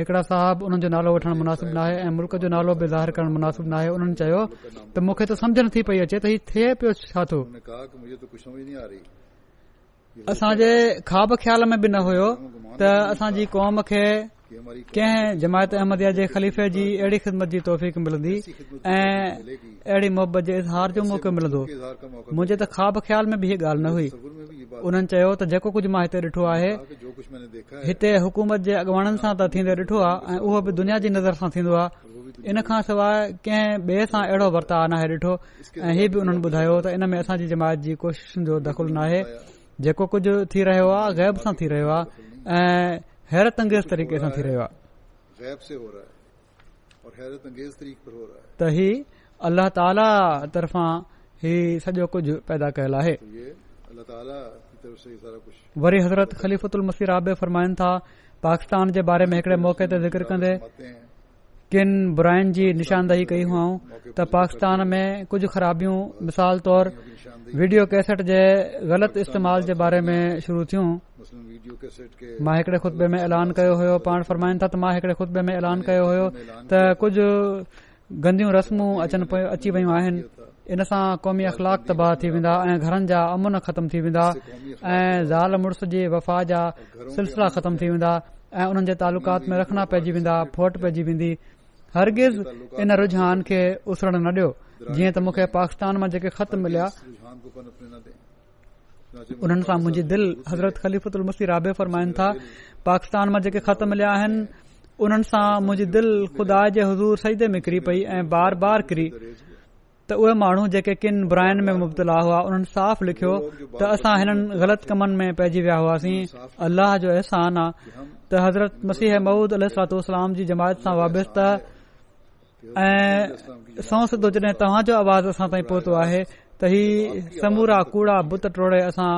हिकिड़ा साहब उन्हनि जो नालो वठणु मुनासिबु न आहे ऐं मुल्क जो नालो बि ज़ाहिर करणु मुनासिबु न आहे. उन्हनि चयो त मूंखे त सम्झ नथी पई अचे त हीउ थिए पियो छा थो. असांजे ख्वाब ख्याल में बि न हुयो त असांजी क़ौम खे कंहिं जमायत अहमदिया जे ख़लीफ़े जी अहिड़ी ख़िदमत जी तौफ़ीक़ मिलंदी ऐं अहिड़ी मोहबत जे इज़हार जो मौक़ो मिलंदो. मुंहिंजे त ख्वाब ख्याल में बि हीअ ॻाल्हि न हुई. उन्हनि चयो त जेको कुझु मां हिते ॾिठो आहे हिते हुकूमत जे अॻवाननि सां त थींदे ॾिठो आहे ऐं उहो बि दुनिया जी नज़र सां थींदो आहे. इन खां सवाइ कंहिं ॿिए सां अहिड़ो वर्ताव नाहे ॾिठो. ऐं हीउ बि उन्हनि ॿुधायो त इन में असांजी जमायत जी कोशिशुनि जो दख़ल न आहे. जेको कुझु थी रहियो आहे ग़ैब सां थी रहियो आहे ऐं हैरत अंगेज़ तरीक़े सां थी रहियो आहे. त ही अल्लाह ताला तरफ़ां ही सॼो कुझु पैदा कयल आहे. वरी हज़रत ख़लीफ़तुल मसीह राबे फरमाइनि था पाकिस्तान जे बारे में हिकड़े मौक़े ते ज़िक्र कंदे किन बुराइनि जी निशानदही कई हुआऊं त पाकिस्तान में कुझु ख़राबियूं मिसाल तौर वीडियो कैसेट जे ग़लति इस्तेमाल जे बारे में शुरू थियूं. मां हिकड़े खुतबे में ऐलान कयो हुयो. पाण फरमाइनि था त मां हिकड़े खुतबे में ऐलान कयो हुयो त कुझु गंदियूं रस्मूं अची वयूं आहिनि. इन सां क़ौमी अख़लाक तबाह थी वेंदा ऐं घरनि जा अमुन ख़तम थी वेंदा ऐं ज़ाल मुड़ुस जी वफ़ा जा सिलसिला ख़तम थी वेंदा ऐं उन्हनि जे तालुकात में रखना पइजी वेंदा, फोट पइजी वेंदी. हरगिज़ इन रुझान खे उसरण न ॾियो. जीअं त मूंखे पाकिस्तान मां जेके ख़त मिलिया उन्हनि सां मुंहिंजी दिलि हज़रत ख़लीफ़तुल मसीह राबे फरमाइनि था पाकिस्तान मां जेके ख़त मिलिया आहिनि उन्हनि सां मुंहिंजी दिलि ख़ुदा जे हुज़ूर सजदे में किरी पई ऐं बार बार किरी त उहे माण्हू जेके किन बुराइनि में मुब्तला हुआ उन्हनि साफ़ लिखियो त असां हिननि ग़लति कमनि में पइजी विया हुआसीं। अल्लाह जो अहसान आहे त हज़रत मसीह मऊद अलैहिस्सलाम जी जमायत सां वाबस्ता ऐं सौ सिधो जॾहिं तव्हांजो आवाज़ असां ताईं पहुतो आहे त ही समूरा कूड़ा बुत टोड़े असां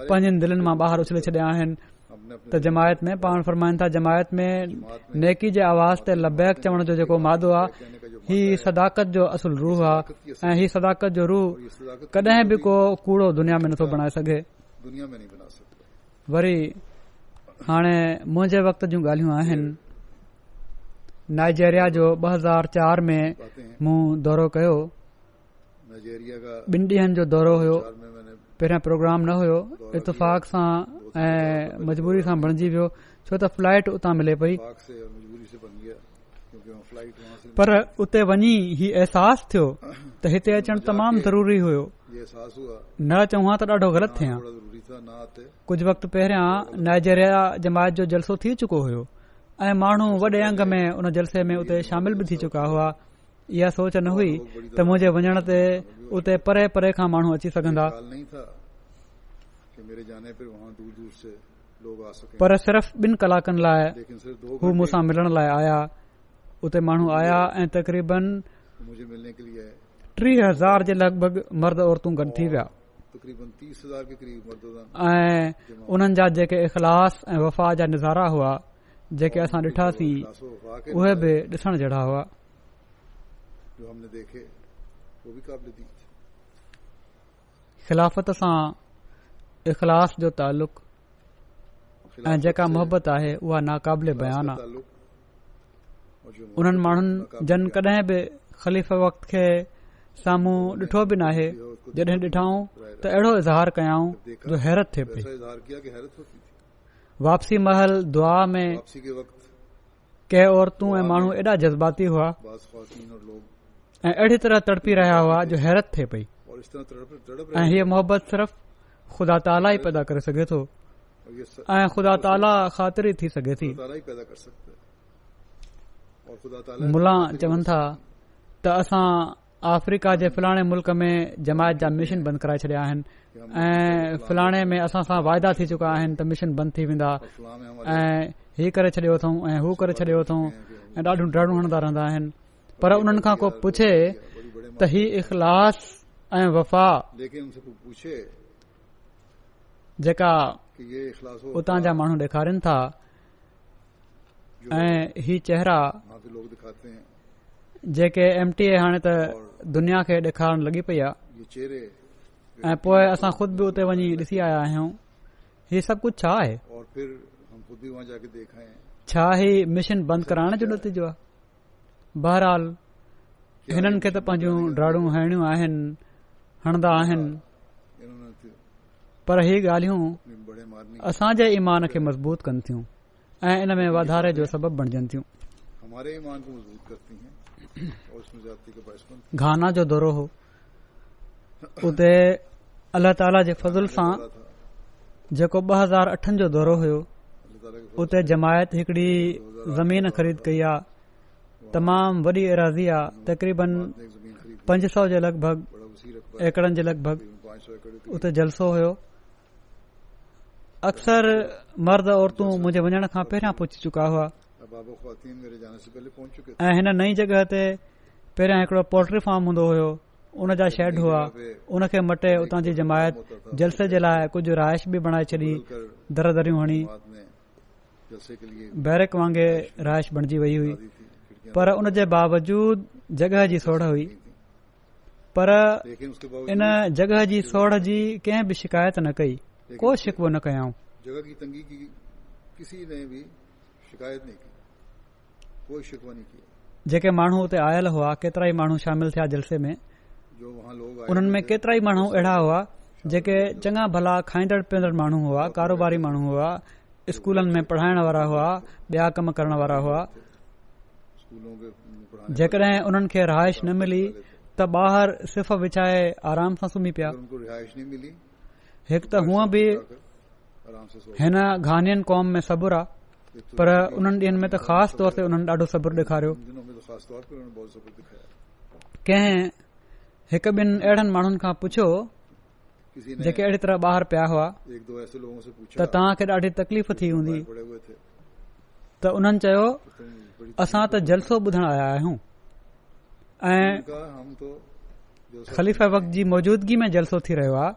पंहिंजनि दिलनि मां ॿाहिरि उछले छॾिया आहिनि। त जमायत में पाण फरमाइनि था जमायत में नेकी जे आवाज़ ते लबैक चवण जो जेको मादो आहे ही सदाकत जो असुल रूह आहे ऐं ही सदाकत जो रूह कॾहिं बि को कूड़ो दुनिया में नथो बणाए सघे। वरी हाणे मुंहिंजे वक़्त जूं ॻाल्हियूं आहिनि। नाइजेरिया जो 2004 में मूं दौरो कयो। 2 ॾींहनि जो दौरो हुयो। पहिरियां प्रोग्राम न हुयो, इतफ़ाक़ सां ऐं मजबूरी सां बणिजी वियो छो त फ्लाइट उतां मिले पई। पर उते वञी ही अहसास थियो त हिते अचणु तमामु ज़रूरी हुयो। न चऊं हा त ॾाढो ग़लति थियां। कुझु वक़्तु पहिरियां नाइजेरिया जमायत जो जलसो थी चुको हुयो ऐं माण्हू वॾे अंग में उन जलसे में उते शामिल बि थी चुका हुआ। इहा सोच न हुई त मुंहिंजे वञण ते उते परे परे खां माण्हू अची सघंदा, पर सिर्फ़ 2 कलाकनि लाइ हू मूंसां मिलण लाइ आया। उते माण्हू आया ऐं तक़रीबन 30,000 जे लॻभॻि मर्द औरतूं गॾु थी विया ऐं उन्हनि जा जेके इख़लास ऐं वफ़ा जा नज़ारा हुआ जेके असां ॾिठासीं उहे बि ॾिसण जहिड़ा हुआ। ख़िलाफ़त सां इख़लास जो ताल्लुक़ ऐं जेका मोहबत आहे उहा नाक़ाबिले बयान आहे। उन्हनि माण्हुनि जन कॾहिं बि ख़लीफ़ वक़्त खे साम्हूं ॾिठो बि नाहे, जॾहिं ॾिठाऊं त अहिड़ो इज़हार कयाऊं जो हैरत थिए पई। वापसी महल दुआ में के औरतूं ऐं माण्हू एॾा जज़्बाती हुआ ऐं अहिड़ी तरह तड़पी रहिया हुआ जो हैरत थिए पई ऐं हीअ मोहबत सिर्फ़ ख़ुदा ताला ई पैदा करे सघे थो ऐं ख़ुदा ताला ख़ातिर ई थी सघे थी। मुला चवनि था त असां अफ्रीका जे फलाणे मुल्क में जमायत जा मिशन बंदि कराए छॾिया आहिनि ऐं फलाणे में असां सां वाइदा थी चुका आहिनि त मिशन बंदि थी वेंदा ऐं हीउ करे छॾियो अथऊं ऐं हू करे छॾियो अथऊं ऐं ॾाढियूं ड्राड़ूं हणंदा रहंदा आहिनि। पर उन्हनि खां को पुछे त ही इख़लास ऐं वफ़ा जेका उतां जा माण्हू ॾेखारनि था ऐं ही चेहरा जेके MTA हाणे त दुनिया खे ॾेखारण लॻी पई आहे ऐं पोइ असां ख़ुदि बि उते वञी ॾिसी आया आहियूं, हीउ सभु कुझु छा आहे? छा ही मिशन बंदि कराइण जो नतीजो आहे? बहरहाल हिननि खे त पंहिंजूं ड्राड़ूं हणियूं आहिनि, हणंदा आहिनि, पर ही ॻाल्हियूं असांजे ईमान खे मज़बूत कनि थियूं ऐं इन में वाधारे जो सबबु बणजनि थियूं। घाना जो दौरो हो। उते अल्लाह ताला जे फज़ल सां जेको 2008 जो दौरो हुयो उते जमायत हिकड़ी ज़मीन ख़रीद कई आहे। तमामु वॾी एराज़ी आहे, तक़रीबन 500 जे लॻभॻि एकड़नि जे लॻभॻि उते जलसो हुयो। अक्सर मर्द औरतूं मुंहिंजे वञण खां पहिरियां पहुची चुका हुआ ऐं हिन नई जॻह ते पहिरियां हिकिड़ो पोल्ट्री फार्म हूंदो हुयो, उन जा शेड हुआ, उनखे मटे उतां जी जमायत जलसे जे लाइ कुझु राइश बि बणाए छॾी, दरियूं हणी बैरक वांगुरु राइश बणिजी वई हुई। पर उन जे बावजूद जॻह जी सोढ़ हुई, पर इन जॻह जी सोढ़ जी कंहिं बि शिकायत न कई, को शिकवो न कयाऊं। जेके माण्हू उते आयल हुआ, केतिरा ई माण्हू शामिल थिया जलसे में, उन्हनि में केतिरा ई माण्हू अहिड़ा हुआ जेके चङा भला खाईंदड़ पीअंदड़ माण्हू हुआ, कारोबारी माण्हू हुआ, स्कूलनि में पढ़ाइण वारा हुआ, ॿिया कम करण वारा हुआ। जेकॾहिं उन्हनि खे रिहाइश न मिली त ॿाहिरि सिफ़ विछाए आराम सां सुम्ही पिया। हिकु त हूअं बि हिन घानियन क़ौम में सबुर आहे, पर उन्हनि ॾींहनि में त ख़ासि तौर ते उन्हनि ॾाढो सबुर ॾेखारियो। कंहिं हिकु ॿिनि अहिड़नि माण्हुनि खां पुछियो जेके अहिड़ी तरह ॿाहिरि पिया हुआ त तव्हांखे ॾाढी तकलीफ़ थी हूंदी, त उन्हनि चयो असां त जलसो ॿुधण आया आहियूं ऐं ख़लीफ़ा वक़्त जी मौजूदगी में जलसो थी रहियो आहे,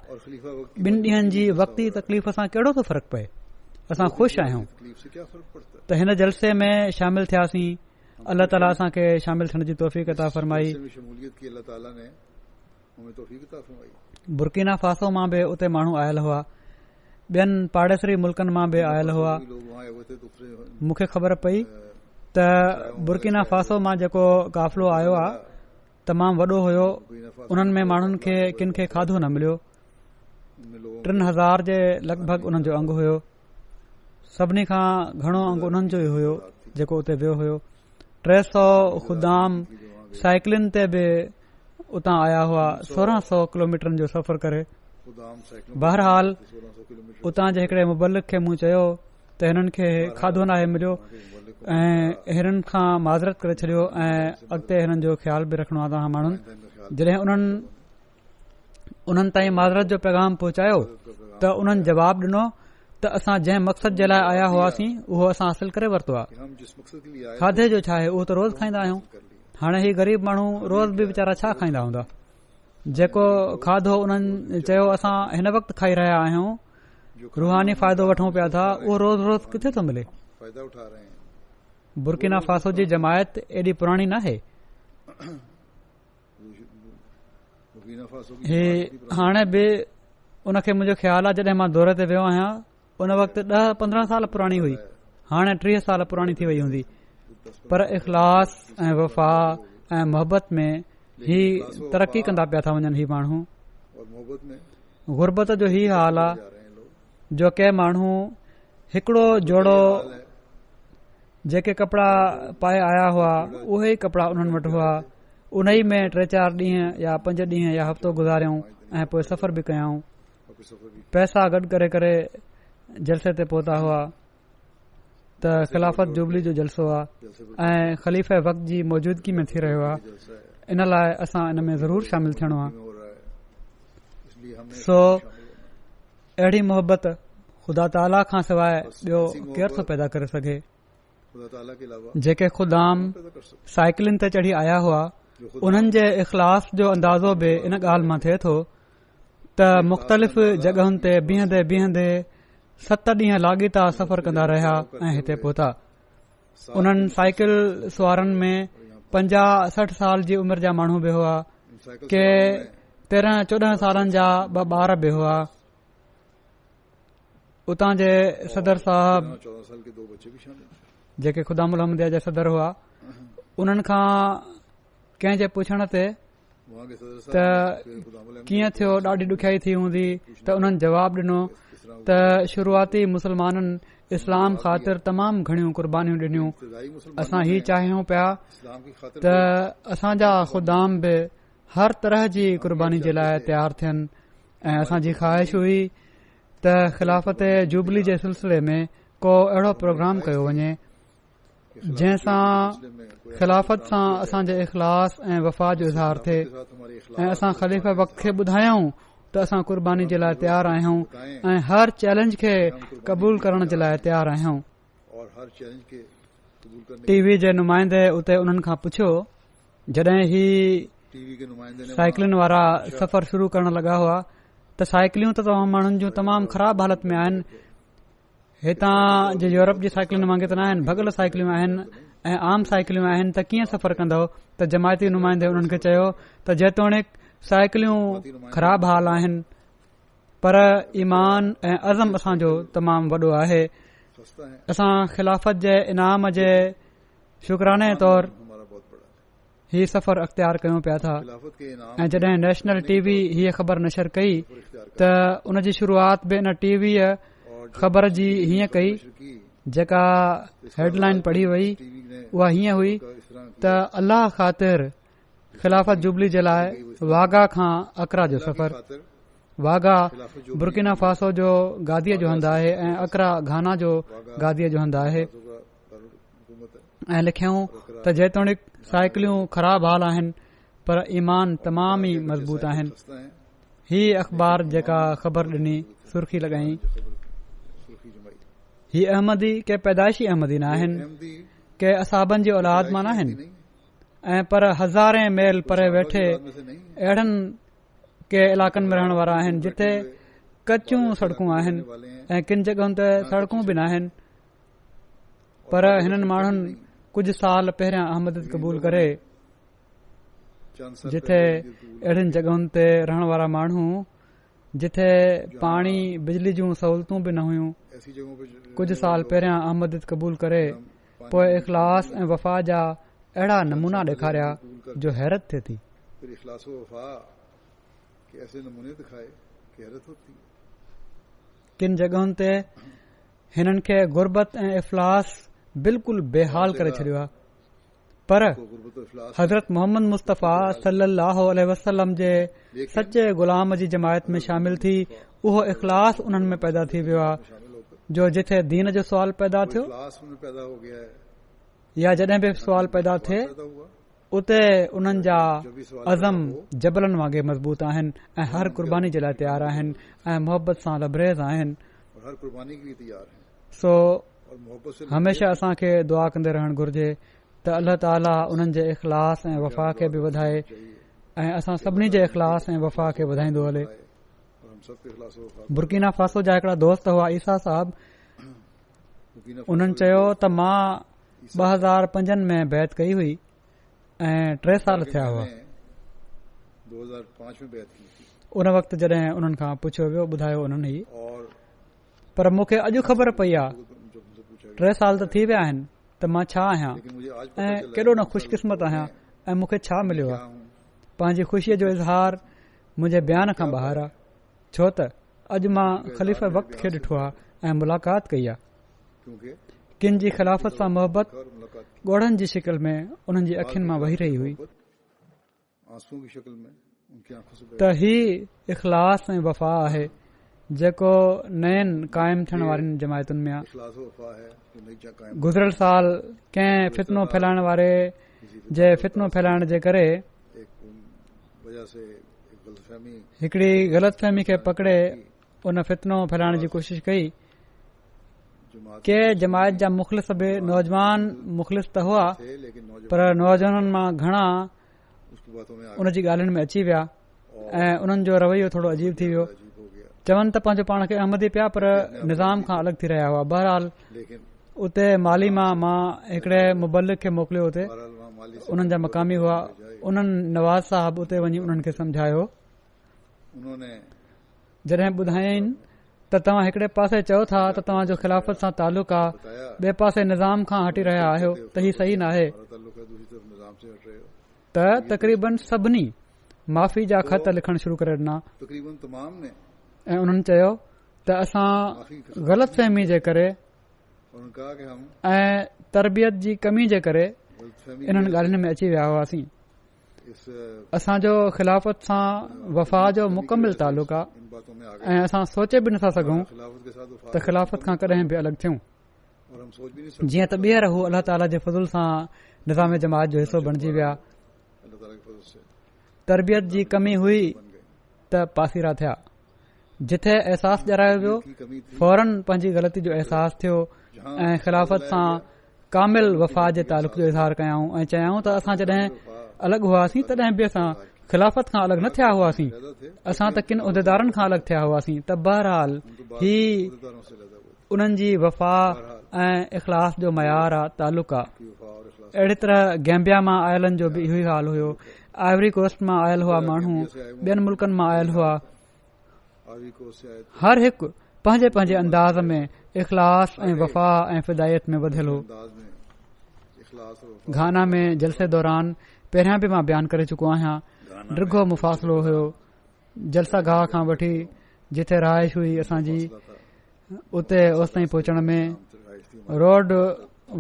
ॿिनि ॾींहनि जी वक़्ती तकलीफ़ सां कहिड़ो थो फ़र्क़ु पए, असां ख़ुशि आहियूं त हिन जलसे में शामिल थियासीं। अल्लाह ताला असांखे शामिल थियण जी तौफ़ीक़ अता फ़रमाई। बुर्किना फासो मां बि उते माण्हू आयल हुआ, ॿियनि पाड़ेसरी मुल्कनि मां बि आयल हुआ। मूंखे ख़बर पई त बुर्किना फासो मां जेको काफ़िलो आयो आहे तमामु वॾो हुयो, उन्हनि में माण्हुनि खे किन खे खाधो न मिलियो। 3000 जे लॻभॻि उन्हनि जो अंगु हुयो, सभिनी खां घणो अंगु उन्हनि जो ई हुयो जेको उते वियो हुयो। 300 ख़ुदाम साइकिलनि ते बि उतां आया हुआ, 1600 किलोमीटरनि जो सफ़र करे। बहरहाल उतां जे हिकड़े मुबलिक खे मूं चयो त हिननि खे खाधो नाहे मिलियो ऐं हिननि खां माज़रत करे छॾियो ऐं अॻिते हिननि जो ख़्याल बि रखणो आहे तव्हां माण्हुनि। जॾहिं उन्हनि ताईं माज़रत जो पैगाम पहुचायो त उन्हनि जवाबु ॾिनो त असां जंहिं मक़सद जे लाइ आया हुआसीं उहो असां हासिल करे वरितो आहे। खाधे जो छा आहे, उहो त रोज़ खाईंदा आहियूं। हाणे ही ग़रीब माण्हू रोज़ बि वीचारा छा खाईंदा हूंदा। जेको खाधो उन्हनि चयो असां हिन वक़्तु खाई रहिया आहियूं, रूहानी फ़ाइदो वठूं पिया था, उहो रोज़ रोज़ किथे थो मिले। बुर्किना फासो जी जमायत एॾी पुराणी नाहे। हाणे बि उनखे मुंहिंजो ख़्यालु आहे जॾहिं मां दौरे ते वियो आहियां उन वक़्तु 10-15 साल पुराणी हुई, हाणे 30 साल पुराणी थी वई हूंदी। पर इख़लास ऐं वफ़ा ऐं मोहबत में ही तरक़ी कंदा पिया था वञनि। ही माण्हू गुरबत जो ही हाल आहे जो के माण्हू हिकिड़ो जोड़ो जेके कपिड़ा पाए आया हुआ उहे ई कपिड़ा उन्हनि वटि हुआ, उन ई में 3-4 ॾींहं या 5 ॾींहं या हफ़्तो गुज़ारियऊं ऐं पोइ सफ़र बि कयाऊं। पैसा गॾु करे करे जलसे ते पहुता हुआ त ख़िलाफ़त जुबली जो जलसो आहे ऐं ख़लीफ़े वक़्त जी मौजूदगी में थी रहियो आहे, इन लाइ असां इन में ज़रूर शामिल थियणो आहे। सो अहिड़ी मोहबत ख़ुदा ताला खां सवाइ ॿियो केरु थो पैदा करे सघे। जेके ख़ुदाम साइकिलनि ते चढ़ी आया हुआ उन्हनि जे इख़लास जो अंदाज़ो बि इन ॻाल्हि मां थिए थो त मुख़्तलिफ़ जॻहुनि ते बीहंदे बीहंदे 7 ॾींहं लाॻीता सफ़र कंदा रहिया ऐं हिते पहुता। उन्हनि साइकिल सुवारनि में 50-60 साल जी उमिरि जा माण्हू बि हुआ, के 13-14 सालनि जा 2 ॿार बि हुआ। उतां जे सदर साहब जेके ख़ुदामुल अहमदिया जा सदर हुआ, उन्हनि खां कंहिं जे पुछण ते त कीअं थियो, ॾाढी ॾुखियाई थी हूंदी, त उन्हनि जवाबु ॾिनो त शुरूआती मुसलमाननि इस्लाम ख़ातिर तमामु घणियूं क़ुर्बानियूं ॾिनियूं। असां ही चाहियूं पिया त असांजा ख़ुदाम बि हर तरह जी क़ुर्बानी जे लाइ तयारु थियनि ऐं असांजी ख़्वाहिश हुई त ख़िलाफ़त जुबली जे सिलसिले में को अहिड़ो प्रोग्राम कयो वञे जंहिंसां ख़िलाफ़त सां असांजे इख़लास ऐं वफ़ा जो इज़हार थिए ऐं असां ख़लीफ़े वक़्त खे ॿुधायूं त असां क़ुर्बानी जे लाइ तयारु आहियूं ऐं हर चैलेंज खे क़बूल करण जे लाइ तयारु आहियूं। टीवी जे नुमाइंदे उते उन्हनि खां पुछियो जॾहिं ही साइकिलनि वारा सफ़र शुरू करण लॻा हुआ त साइकिलियूं त तव्हां माण्हुनि जूं तमामु ख़राब हालत में आहिनि, हितां जे यूरोप जी साइकिलुनि वांगुरु त न आहिनि, भॻल साइकिलियूं आहिनि ऐं आम साइकिलियूं आहिनि, त कीअं सफ़र कंदव? त जमायती नुमाइंदे उन्हनि खे चयो त जेतोणीकि साइकिलियूं ख़राब हाल आहिनि पर ईमान ऐं अज़म असांजो तमामु वॾो आहे। असां ख़िलाफ़त जे इनाम जे शुक्राने तौर ही सफ़र अख़्तियार कयूं पिया था ऐं जॾहिं नेशनल टीवी हीअ ख़बर नशर कई त उन जी शुरूआत बि इन टीवीअ ख़बर जी हीअं कई जेका हेडलाइन पढ़ी वई उहा हीअं हुई त अल्लाह ख़ातिर ख़िलाफ़त जुबली जे लाइ वाघा खां अकरा जो सफ़र। वाघा बुर्किना फासो जो गादीअ जो हंधु आहे ऐं अकरा घाना जो गादीअ जो हंधु आहे ऐं लिखियऊं त जेतोणीकि साइकिलियूं ख़राब हाल आहिनि पर ईमान तमाम ई मज़बूत आहिनि। ही अख़बार जेका ख़बर ॾिनी सुर्खी लॻाई ही अहमदी के पैदाइशी अहमदी न आहिनि के असाबनि जी औलाद मां न आहिनि ऐं पर हज़ारे मेल परे वेठे अहिड़नि के इलाक़नि में रहण वारा आहिनि जिथे कचियूं सड़कूं आहिनि ऐं किन जॻहियुनि ते सड़कूं बि न आहिनि पर हिननि माण्हुनि कुझु साल पहिरियां अहमदियत क़बूल करे जिथे अहिड़ियुनि जॻहियुनि ते रहण वारा माण्हू जिथे पाणी बिजली जूं सहूलियतूं बि न हुयूं कुझु साल पहिरियां अहमदियत क़बूल करे पोइ इख़लास ऐं वफ़ा जा अहिड़ा नमूना ॾेखारिया जो हैरत थिए थी। किन जॻहियुनि ते हिननि खे गुरबत ऐं इफ़लास बिल्कुलु बेहाल करे छॾियो आहे पर हज़रत मोहम्मद मुस्तफ़ा सल्लल्लाहु अलैहि वसल्लम जे सचे ग़ुलाम जी जमायत में शामिल थी उहो इख़लास उन्हनि में पैदा थी वियो आहे जो जिथे दीन जो सुवाल पैदा थियो या जॾहिं बि सुवाल पैदा थिए उते उन्हनि जा अज़म जबलनि वांगुरु मज़बूत आहिनि ऐं हर क़ुर्बानी जे लाइ तयार आहिनि ऐं मोहबत सां लबरेज़ आहिनि। सो हमेशा असां खे दुआ कंदे रहणु घुर्जे त अल्लाह ताला उन्हनि जे इख़लास ऐं वफ़ा खे बि वधाए ऐं असां सभिनी जे इख़लास ऐं वफ़ा खे वधाईंदो हले। बुर्किना फासो जा हिकड़ा दोस्त हुआ ईसा साहब उन्हनि चयो त मां 2005 में बैत कई हुई ऐं 3 साल थिया हुआ। 2005 में बैत की उन वक़्तु जॾहिं उन्हनि खां पुछियो वियो ॿुधायो उन्हनि ई पर मूंखे अॼु ख़बर पई आहे 3 साल त थी विया आहिनि त मां छा आहियां ऐं केॾो न ख़ुशकिस्मत आहियां ऐं मूंखे छा मिलियो आहे। पंहिंजी ख़ुशीअ जो इज़हार मुंहिंजे बयान खां ॿाहिरि आहे छो त अॼु मां ख़लीफ़े वक़्त खे ॾिठो आहे ऐं मुलाक़ात कई आहे। किन जी ख़िलाफ़त सां मोहबत ॻोढ़नि जी शिकिल में उन्हनि जी अखियुनि मां वही रही हुई त ही इख़लास ऐं वफ़ा आहे जेको नयनि क़ाइमु थियण वारनि जमायतुनि में आहे। गुज़िरियल साल कंहिं फितनो फैलाइण वारे जे फितनो फैलाइण जे करे हिकड़ी ग़लतफ़हमी खे पकड़े उन फितनो फैलाइण जी कोशिश कई। के जमायत जा मुख़लिस बि नौजवान मुख़लिस त हुआ पर नौजवाननि मां घणा उन जी ॻाल्हियुनि में अची विया ऐं उन्हनि जो रवैयो थोरो अजीब थी वियो। चवनि त पंहिंजो पाण खे अहमदी पिया पर निज़ाम खां अलॻि थी रहिया हुआ। बहरहाल उते माली मां हिकड़े मुबलिक खे मोकिलियो उते उन्हनि जा मक़ामी हुआ। उन्हनि नवाज़ साहब उते वञी उन्हनि खे समझायो जॾहिं ॿुधायनि त तव्हां हिकड़े पासे चओ था त तव्हांजो ख़िलाफ़त सां तालुक़ आहे ॿिए पासे निज़ाम खां हटी रहिया आहियो त ही सही न आहे त तक़रीबन सभिनी माफ़ी जा ख़त लिखण शुरू करे ॾिना ऐं उन्हनि चयो त असां ग़लतफ़हमी जे करे ऐं तरबियत जी कमी जे करे इन्हनि ॻाल्हियुनि में अची विया हुआसीं। असांजो ख़िलाफ़त सां वफ़ा जो मुकमिल तालुक़ आहे ऐं असां सोचे बि नथा सघूं त ख़िलाफ़त खां कॾहिं बि अलॻि थियूं। जीअं त ॿीहर हू अल्लाह ताला जे फज़ुल सां निज़ाम जमात जो हिसो बणिजी विया। तरबियत जी कमी हुई त पासीरा थिया। जिथे अहसास ॼारायो वियो फौरन पंहिंजी ग़लती जो अहसास थियो ऐं ख़िलाफ़त सां कामिल वफ़ा जे तालुक़ जो इज़हार कयाऊं ऐं चयाऊं त असां जॾहिं अलॻि हुआसीं तॾहिं बि असां ख़िलाफ़त खां अलॻि न थिया हुआसीं असां त किन उहिदेदारनि खां अलॻि थिया हुआसीं। त बहरहाल ही उन्हनि जी वफ़ा ऐं इख़लास जो मयार आहे तालुक़ आहे। अहिड़ी तरह गैम्बिया मां आयलनि जो बि इहो ई हाल हुयो। आइवरी कोस्ट मां आयल हुआ माण्हू ॿियनि मुल्कनि मां आयल हुआ। हर हिकु पंहिंजे पंहिंजे अंदाज़ में इख़लास ऐं वफ़ा ऐं फिदायत में वधियल हो। घाना में जलसे दौरान पहिरियां बि मां बयानु करे चुको आहियां डिघो मुफ़ासिलो हुयो जलसा गाह खां वठी जिथे रहाइश हुई असांजी उते ओस ताईं पहुचण में। रोड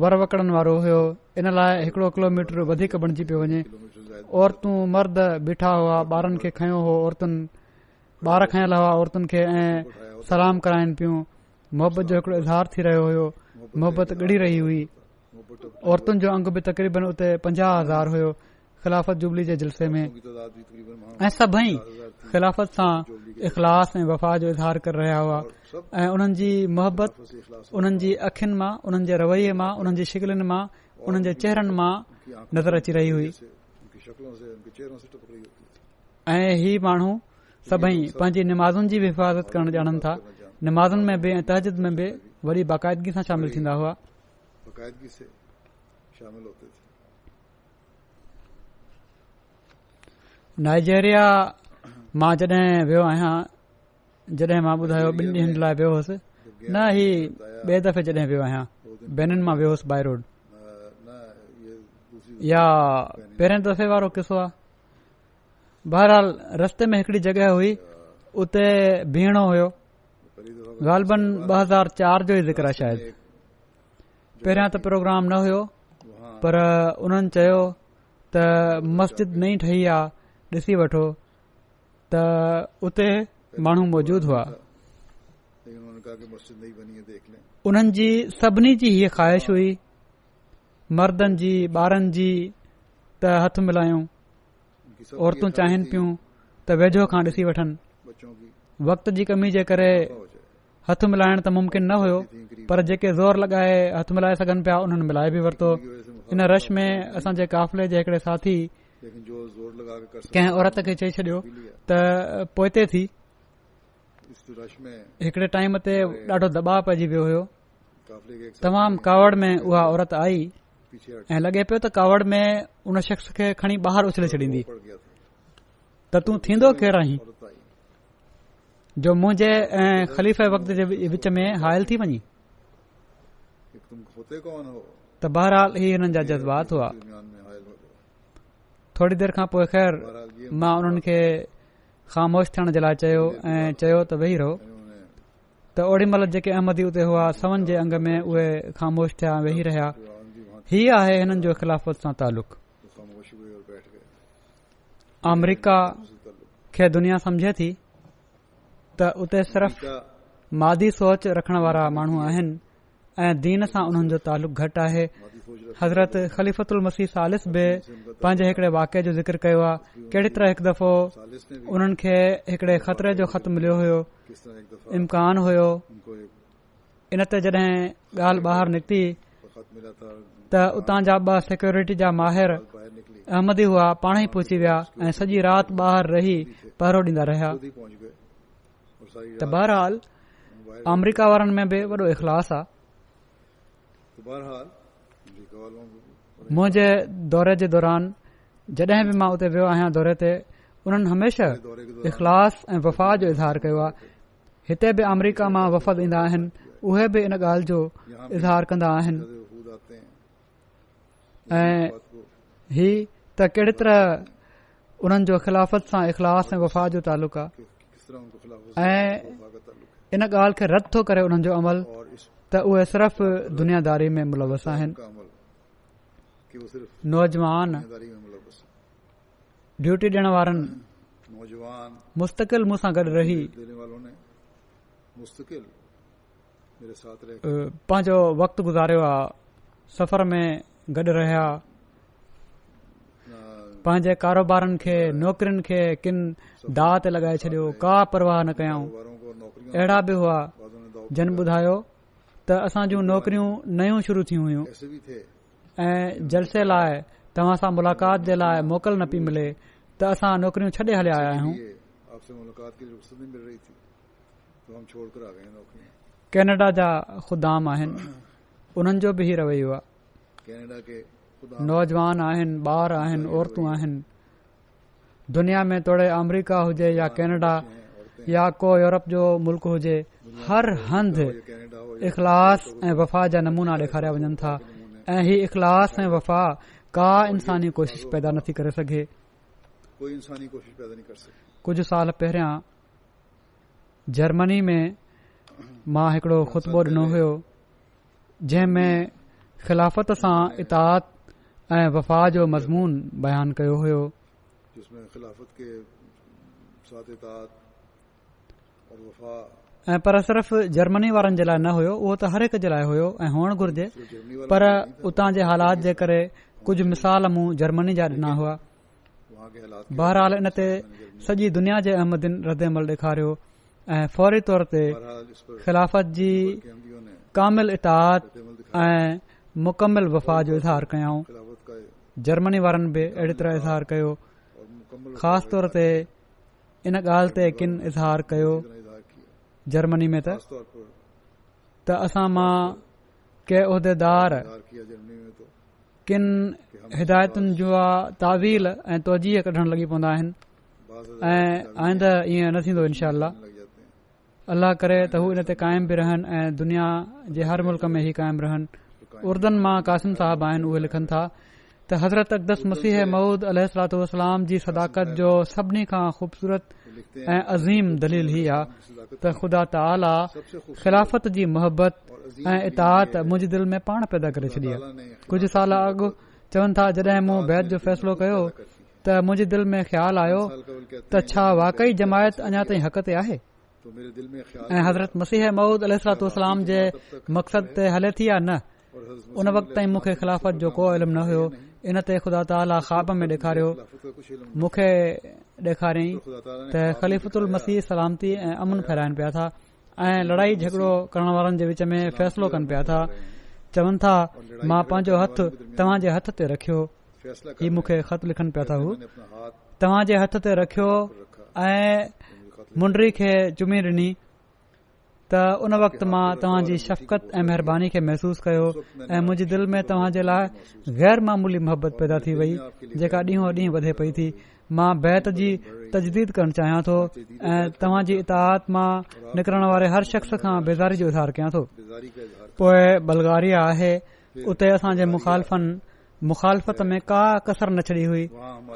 वरवकड़न वारो हुयो इन लाइ 1 किलोमीटर वधीक बणिजी पियो वञे। औरतूं मर्द बीठा हुआ ॿारनि खे खयो हो औरतुनि ॿार खयल हुआ औरतुनि खे ऐं सलाम कराइनि पियूं। मोहबत जो हिकिड़ो इज़हार थी रहियो हुयो। मोहबत ॻड़ी रही हुई। औरतुनि जो अंग बि तक़रीबन उते 50,000 हुयो ख़िलाफ़त जुबली जे जलसे में। ऐं सभई ख़िलाफ़त सां इख़लास ऐं वफ़ा जो इज़हार करे रहिया हुआ ऐं उन्हनि जी मोहबत उन्हनि जी अखियुनि मां, उन्हनि जे रवैये मां, उन्हनि जी शिकिलनि मां, उन्हनि जे चेहरनि मां नज़र अची रही हुई। ऐं ही माण्हू सभई पंहिंजी निमाज़ुनि जी बि हिफ़ाज़त करणु ॼाणनि था। निमाज़ुनि में बि ऐं तहजुद में बि वरी बाक़ाइदगी सां शामिल थींदा हुआ। नाइजीरिया मां जॾहिं वियो आहियां, जॾहिं मां ॿुधायो 2 ॾींहनि लाइ वियो हुउसि, न ही ॿिए दफ़े जॾहिं वियो आहियां बेनिन मां वियो हुउसि बाय रोड, या पहिरें दफ़े वारो किसो आहे। बहरहाल रस्ते में हिकड़ी जॻह हुई, उते बीहणो हुयो। ग़ालिबन 2004 जो ई ज़िक्र आहे शायदि। पहिरियां त प्रोग्राम न हुयो, पर उन्हनि चयो त मस्जिद नई ठही आहे, ॾिसी वठो। त उते माण्हू मौजूद हुआ। उन्हनि जी सभिनी जी हीअ ख़्वाहिश हुई, मर्दनि जी, ॿारनि जी, त हथ मिलायूं। औरतूं चाहिनि पियूं त वेझो खां ॾिसी वठनि। वक़्त जी कमी जे करे हथ मिलाइण त मुमकिन न हुयो, पर जेके ज़ोर लॻाए हथ मिलाए सघनि पिया उन्हनि मिलाए बि वरितो। इन रश में असांजे काफ़िले जे हिकड़े साथी कंहिं औरत खे चई छॾियो त पोइते थी। हिकड़े टाइम ते ॾाढो दबाव पइजी वियो हुयो। तमामु कावड़ में उहा औरत आई ऐं लॻे पियो त कावड़ में उन शख़्स खे खणी ॿाहिरि उछले छॾींदी। त तूं थींदो केरु आहीं जो मुंहिंजे ऐं ख़लीफ़े वक़्त जे विच में हायल थी वञी। त बहरहाल ही हिननि जा जज़्बात हुआ। थोरी देर खां पोइ ख़ैर मां उन्हनि खे ख़ामोश थियण जे लाइ चयो ऐं चयो त वेही रहो। त ओड़ी महिल जेके अहमदी उते हुआ, सवन जे अंग में उहे ख़ामोश थिया, वेही रहिया। ही आहे हिननि जो ख़िलाफ़त सां तालुक़। अमरीका खे दुनिया समझे थी त उते सिर्फ़ मादी सोच रखण वारा माण्हू आहिनि ऐं दीन सां उन्हनि जो तालुक़ घटि आहे। हज़रत ख़लीफ़तुल मसीह सालिस बि पंहिंजे हिकड़े वाक़े जो ज़िक्र कयो आहे। कहिड़ी तरह हिकु दफ़ो उन्हनि खे हिकड़े ख़तरे जो ख़त मिलियो हुयो, इम्कान हुयो। इन ते जॾहिं ॻाल्हि ॿाहिरि निकिती त उतां जा 2 सिक्योरिटी जा माहिर अहमदी हुआ, पाण ई पहुची विया ऐं सॼी राति ॿाहिरि रही पहरो ॾींदा रहिया। त बहरहाल अमरीका वारनि में बि वॾो इख़लास आहे। मुंहिंजे दौरे जे दौरान जॾहिं बि मां उते वियो आहियां दौरे ते, उन्हनि हमेशह इख़लास ऐं वफ़ा जो इज़हार कयो आहे। हिते बि अमरीका मां वफ़द ईंदा आहिनि, उहे बि इन ॻाल्हि जो इज़हार कंदा आहिनि। ऐं ही त कहिड़ी तरह उन्हनि जो ख़िलाफ़त सां इख़लास ऐं वफ़ा जो तालुक़ आहे ऐं इन ॻाल्हि खे रद्द थो करे उन्हनि जो अमल त उहे सिर्फ़ दुनियादारी में मुलवस आहिनि। नौजवान ड्यूटी ॾियण वारनि मुस्तक़िल मूंसां गॾु रही पंहिंजो वक़्तु गुज़ारियो आहे। सफ़र में गॾु रहिया, पंहिंजे कारोबारनि खे, नौकरियुनि खे किन दाह ते लॻाए छॾियो, का परवाह न कयऊं। अहिड़ा बि हुआ जिन ॿुधायो त असां जूं नौकरियूं नयूं शुरू थियूं हुयूं ऐं जलसे लाइ तव्हां सां मुलाक़ात जे लाइ मोकल न पई मिले त असां नौकरियूं छॾे हलिया आया आहियूं। कैनेडा जा ख़ुदाम आहिनि, उन्हनि जो बि ही रवैयो आहे। नौजवान आहिनि, ॿार आहिनि, औरतूं आहिनि। दुनिया में तोड़े अमरीका हुजे या कैनेडा या को यूरोप जो मुल्क हुजे, हर हंधि इख़लास ऐं वफ़ा जा नमूना ॾेखारिया वञनि था ऐं ही इख़लास ऐं वफ़ा का इंसानी कोशिश पैदा नथी करे सघे। कुझु साल पहिरियां जर्मनी में मां हिकड़ो ख़ुतबो ॾिनो हुयो जंहिंमें ख़िलाफ़त सां इताअत ऐं वफ़ा जो मज़मून बयानु कयो हुयो। ऐं पर सिर्फ़ जर्मनी वारनि जे लाइ न हुयो, उहो त हर हिक जे लाइ हुयो ऐं हुअणु घुर्जे। पर उतां जे हालात जे करे कुझु मिसाल मूं जर्मनी जा ॾिना हुआ। बहरहाल इन ते सॼी दुनिया जे अहमदीन रद्दमल ॾेखारियो ऐं फौरी तौर ते ख़िलाफ़त जी कामिल इताद ऐं मुकमिल वफ़ा जो इज़हार कयऊं। जर्मनी वारनि बि अहिड़ी तरह इज़हार कयो। ख़ासि तौर ते इन ॻाल्हि ते किन इज़हार कयो जर्मनी में त असां मां के उहिदेदार किन हिदायतुनि जो तावील ऐं तवजीह कढण लॻी पवंदा आहिनि ऐं आईंदा ईअं न थींदो इनशा अल्लाह करे त हू इन ते क़ाइम बि रहनि ऐं दुनिया जे हर मुल्क में ई क़ाइम रहनि। उर्दन मां कासिम साहब आहिनि, उहे लिखनि था त हज़रत अक़दस मसीह मऊद अलैहिस्सलातु वस्सलाम जी सदाकत जो सभिनी खां ख़ूबसूरत ऐं अज़ीम दलील ही आहे त ख़ुदा ताला ख़िलाफ़त जी मोहबत ऐं इताअत मुंहिंजे दिलि में पाण पैदा करे छॾी आहे। कुझु साल अॻु चवनि था जॾहिं मूं बैत जो फ़ैसिलो कयो त मुंहिंजे दिलि में ख़्यालु आयो त छा वाकई जमायत अञा ताईं हक़ ते आहे ऐं हज़रत मसीह मऊद अलैहिस्सलातु वस्सलाम जे मक़सद ते हले थी या न। उन वक़्त ताईं मूंखे ख़िलाफ़त जो को इल्मु न हुयो। इन ते ख़ुदा ताला ख़्वाब में ॾेखारियो, मूंखे ॾेखारियईं त ख़लीफ़तुल मसीह सलामती ऐं अमन फैलाइनि पिया था ऐं लड़ाई झगड़ो करण वारनि जे विच में फ़ैसिलो कनि पिया था। चवनि था मां पंहिंजो हथ तव्हां जे हथ ते रखियो, ही मूंखे ख़त लिखनि पिया था, हू तव्हां जे हथ ते रखियो ऐं मुंडी खे चुमी ॾिनी त उन वक़्त मां तव्हां जी शफ़क़त ऐं महिरबानी खे महसूस कयो ऐं मुंहिंजे दिलि में तव्हां जे लाइ गैर मामूली मोहबत पैदा थी वई जेका ॾींहों ॾींहुं वधे पई थी। मां बैत जी तजदीद करणु चाहियां थो ऐं तव्हां जी इताअत मां निकिरण वारे हर शख़्स खां बेज़ारी जो इज़हार कयां थो। पोइ बल्गारिया आहे, उते असांजे मुखालफ़त में का कसर न छॾी हुई।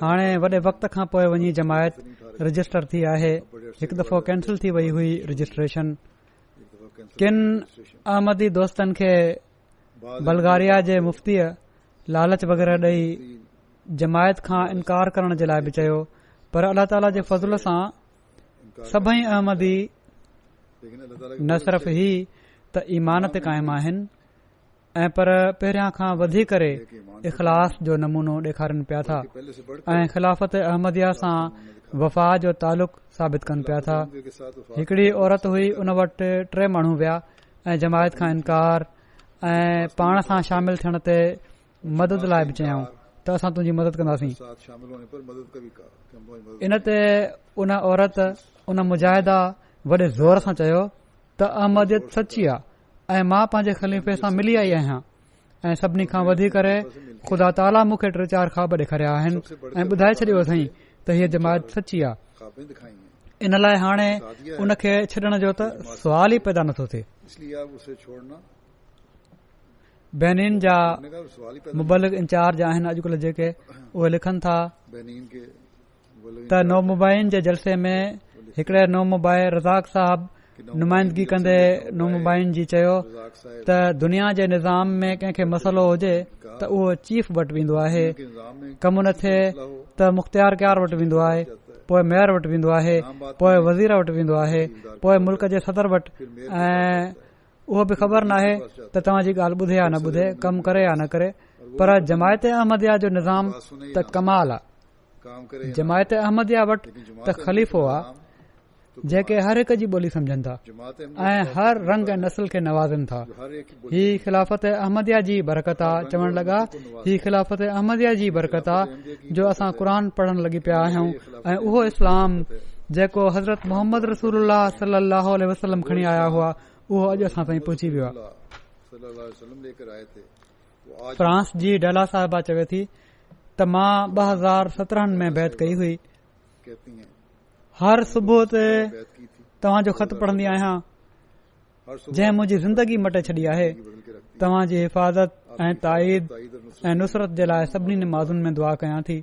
हाणे वॾे वक़्त खां पोइ वञी जमायत रजिस्टर थी आहे। हिकु दफ़ो कैंसिल थी वई हुई रजिस्ट्रेशन। किन अहमदी दोस्तनि खे बल्गारिया जे मुफ़्तीअ लालच वग़ैरह ॾेई जमायत खां इनकार करण जे लाइ बि चयो, पर अल्लाह ताला जे फज़ल सां सभई अहमदी न सिर्फ़ ही त ईमान ते क़ाइम आहिनि ऐं पर पहिरियां खां वधी करे इख़लास जो नमूनो ॾेखारनि पिया था ऐं ख़िलाफ़त अहमदिया सां वफ़ा जो तालुक़ साबित कनि पिया था। हिकड़ी औरत हुई, उन वटि 3 माण्हू विया ऐं जमायत खां इनकार ऐं पाण सां शामिल थियण ते मदद लाइ बि चयऊं त असां तुंहिंजी मदद कंदासीं। इन ते उन औरत उन मुजाहिदा वॾे ज़ोर सां चयो त अहमदियत सची आहे ऐं मां पंहिंजे ख़लीफ़े सां मिली आई आहियां ऐं सभिनी खां वधी करे ख़ुदा ताला मूंखे 3-4 ख़्वाब ॾेखारिया आहिनि ऐं ॿुधाए छॾियो अथई त हीअ जमायत सची आहे। इन लाइ हाणे उन खे छॾण जो त सुवाल ई पैदा नथो थिए। बेनिन जा मुबलिग इंचार्ज आहिनि अॼुकल्ह जेके, उहे लिखनि था त नोमुबाइन जे जलसे में हिकड़े नोमुबाए रज़ाक साहब नुमाइंदगी कंदे नोमुबाइन जी चयो त दुनिया जे निज़ाम में कंहिंखे मसइलो हुजे त उहो चीफ वटि वेंदो आहे, कमु न थिए त मुख़्तियार क्यार वटि वेंदो आहे, पोइ मेयर वटि वेंदो आहे, पोइ वज़ीर वटि वेंदो आहे, पोइ मुल्क जे सदर वटि, ऐं उहो बि ख़बर नाहे त तव्हां जी ॻाल्हि ॿुधे या न ॿुधे, कमु करे या न करे। पर जमायत अहमदिया जो निज़ाम त कमाल आहे। जमायत अहमदिया वटि त ख़लीफ़ो आहे जेके हर हिक जी ॿोली सम्झनि था ऐं हर रंग ऐं नस्ल खे नवाज़नि था। ही ख़िलाफ़त अहमदिया जी बरकत आहे। चवण लॻा ही ख़िलाफ़त अहमदिया जी बरकत आहे जो असां क़ुर पढ़ण लॻी पिया आहियूं ऐं उहो इस्लाम जेको हज़रत मोहम्मद रसूलुल्लाह सल्लल्लाहु अलैहि वसल्लम खणी आया हुआ उहो अॼु असां ताईं पहुची वियो आहे। फ्रांस जी डेला साहिबा चवे थी त मां 2017 में बैत कई हुई। हर सुबुह ते तव्हांजो ख़त पढ़ंदी आहियां जंहिं मुंहिंजी ज़िंदगी मटे छॾी आहे। तव्हां जी हिफ़ाज़त ऐं ताईद ऐं नुसरत जे लाइ सभिनी नमाज़ुनि में दुआ कयां थी।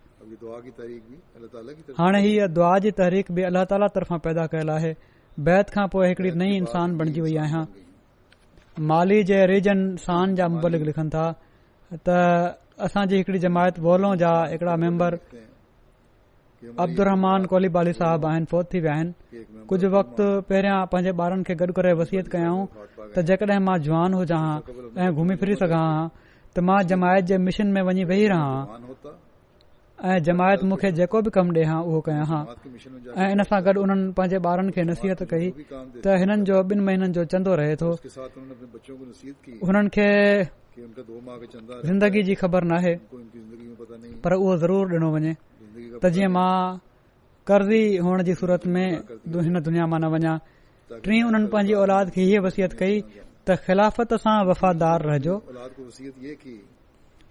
हाणे हीअ दुआ जी तहरीक बि अल्लाह ताला तरफ़ां पैदा कयल आहे। बैत खां पोइ हिकड़ी नई इंसान बणिजी वई आहियां। माली जे रीजन सान जा मुबलिक लिखनि था त असांजी हिकड़ी जमायत वोलो जा हिकड़ा मेंबर अब्दुर कोलीबाली साहब आहिनि, फोत थी विया आहिनि। कुझु वक़्तु पहिरियां पंहिंजे ॿारनि खे गॾु करे वसियत कयाऊं त जेकॾहिं मां जवान हुजां हा ऐं घुमी फिरी सघां हा त मां जमायत जे मिशन में वञी वेही रहां ऐं जमायत मूंखे जेको बि कमु ॾे हा उहो कयां हा। ऐं इन सां गॾु उन्हनि पंहिंजे ॿारनि खे नसीहत कई त हिननि जो 2 महीननि जो चंदो रहे थो, हुननि खे ज़िंदगी जी ख़बर नाहे पर उहो ज़रूर ॾिनो वञे त जीअं मां कर्ज़ी हुअण जी सूरत में हिन दुनिया मां न वञा। टीं उन्हनि पंहिंजी औलाद खे हीअ वसियत कई त ख़िलाफ़त सां वफ़ादार रहिजो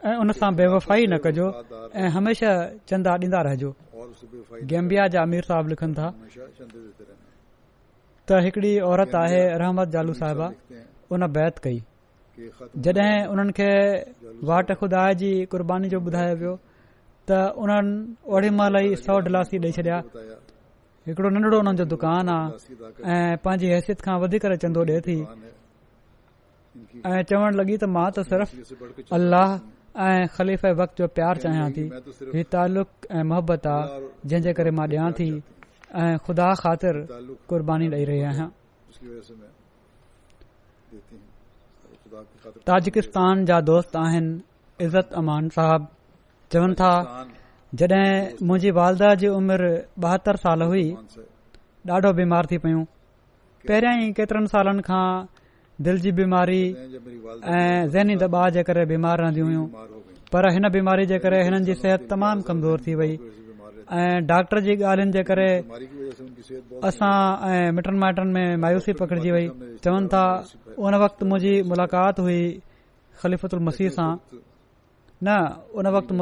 ऐं उन सां बेवफ़ाई न कजो ऐं हमेशा चंदा ॾींदा रहिजो। गैम्बिया जा अमीर साहब लिखनि था त हिकड़ी औरत आहे रहमत जालू साहिबा, उन बैत कई जॾहिं उन्हनि खे वाट खुदा जी क़ुर्बानी जो ॿुधायो वियो त उन्हनि ओड़ी महिल ई $100 ॾेई छॾिया। हिकड़ो नंढड़ो उन्हनि जो दुकान आहे ऐं पंहिंजी हैसियत खां वधीक चंदो ॾिए थी ऐं चवण लॻी त मां त सिर्फ़ अल्लाह ऐं ख़लीफ़े वक़्त जो प्यार चाहियां थी। हीउ तालुक़ ऐं मोहबत आहे जंहिंजे करे मां ॾियां थी ऐं ख़ुदा ख़ातिर क़ुर्बानी ॾेई रही आहियां। ताजिकिस्तान जा दोस्त आहिनि इज़त अमान साहब, चवनि था जॾहिं मुंहिंजी वालदा जी उमिरि 72 साल हुई ॾाढो बीमार थी पयूं। पहिरियां ई केतिरनि सालनि खां दिल जी बीमारी ऐं ज़हनी दॿाउ जे करे बीमार रहंदियूं हुयूं पर हिन बीमारी जे करे हिननि जी सिहत तमामु कमज़ोर थी वई ऐं डॉक्टर जी ॻाल्हियुनि जे करे असां ऐं मिटनि माइटनि में मायूसी पकड़िजी वई। चवनि था उन वक़्तु मुंहिंजी मुलाक़ात हुई ख़लीफ़तुल मसीह सां, न उन वक़्तु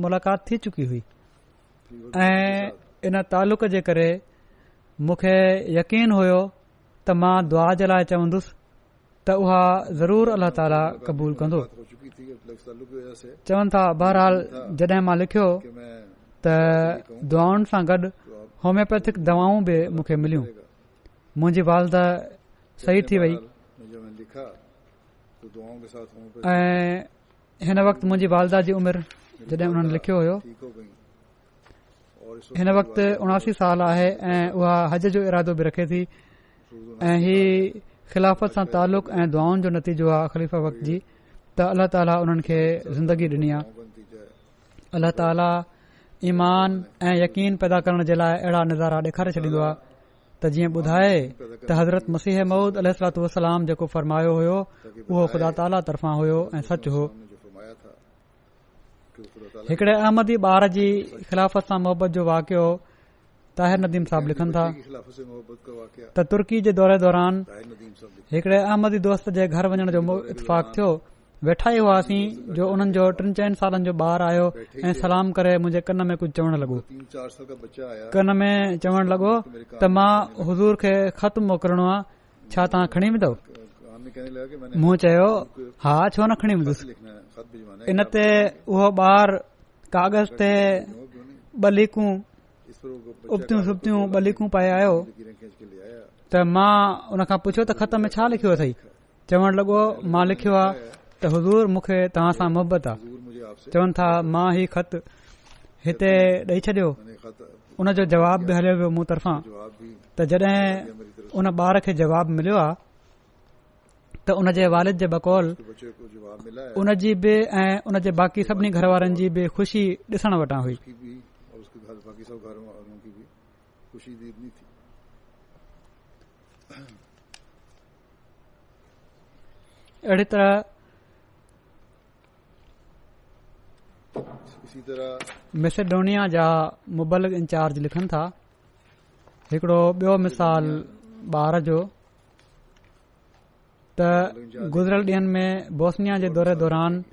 मुलाक़ात थी चुकी हुई ऐं इन तालुक़ जे करे मूंखे यकीन हुयो त मां दुआ जे लाइ चवंदुसि त उहा ज़रूर अल्लाह ताला क़बूल कंदो। चवनि था बहरहाल जॾहिं मां लिखियो त दुआउनि सां गॾु होम्योपैथिक दवाऊं बि मूंखे मिलियूं। मुंहिंजी वालदा सही थी वई ऐं हिन वक़्तु मुंहिंजी वालदा जी उमिरि जॾहिं उन्हनि लिखियो हुयो हिन वक़्तु 79 साल आहे ऐं उहा हज जो इरादो बि रखे थी ऐं ही ख़िलाफ़त सां तालुक़ ऐं दुआउनि जो नतीजो आहे ख़लीफ़ा वक़्त जी त अल्लाह ताला उन्हनि खे ज़िंदगी ॾिनी आहे। अल्लाह ताला ईमान ऐं यकीन पैदा करण जे लाइ अहिड़ा नज़ारा ॾेखारे छॾींदो आहे त जीअं ॿुधाए त हज़रत मसीह मऊद अलैहिस्सलातु वस्सलाम जेको फरमायो हुयो उहो ख़ुदा ताला तरफ़ां हुयो ऐं सच हो। हिकड़े अहमदी ॿार जी ख़िलाफ़त सां मोहबत जो वाक़ियो ताहिर नदीम साहब लिखनि था त तुर्की जे दौरे दौरान हिकड़े अहमदी दोस्त जे घर वञण जो इतफ़ाक़ थियो। वेठा ई हुआसीं जो उन्हनि जो 3-4 सालनि जो ॿारु आयो ऐं सलाम करे मुंहिंजे कन में कुझु चवण लॻो। कन में चवण लॻो त मां हुज़ूर खे ख़त मोकिलणो आहे, छा तव्हां खणी वेंदव? मूं चयो हा छो न खणी वेंदुसि। इन ते उहो ॿारु कागज़ ते 2 लीकूं उबतियूं सुबतियूं 2 लीकूं पाए आयो त मां उन खां पुछियो त ख़त में छा लिखियो अथई? चवण लॻो मां लिखियो आहे त हुज़ूर मूंखे तव्हां सां मोहबत आहे। चवनि था मां ही ख़त हिते ॾेई छॾियो। उन जो जवाब बि हलियो वियो मूं तरफ़ां त जॾहिं उन ॿार खे जवाब मिलियो आहे त उन जे वालिद जे बकौल उन जी बि ऐं उन जे बाक़ी सभिनी घर वारनि जी बि ख़ुशी ॾिसण वटां हुई। अहिड़ी तरह मैसेडोनिया जा मुबलिग इंचार्ज लिखनि था हिकड़ो ॿियो मिसाल ॿार जो त गुज़िरियल ॾींहनि में बोस्निया जे दौरे दौरान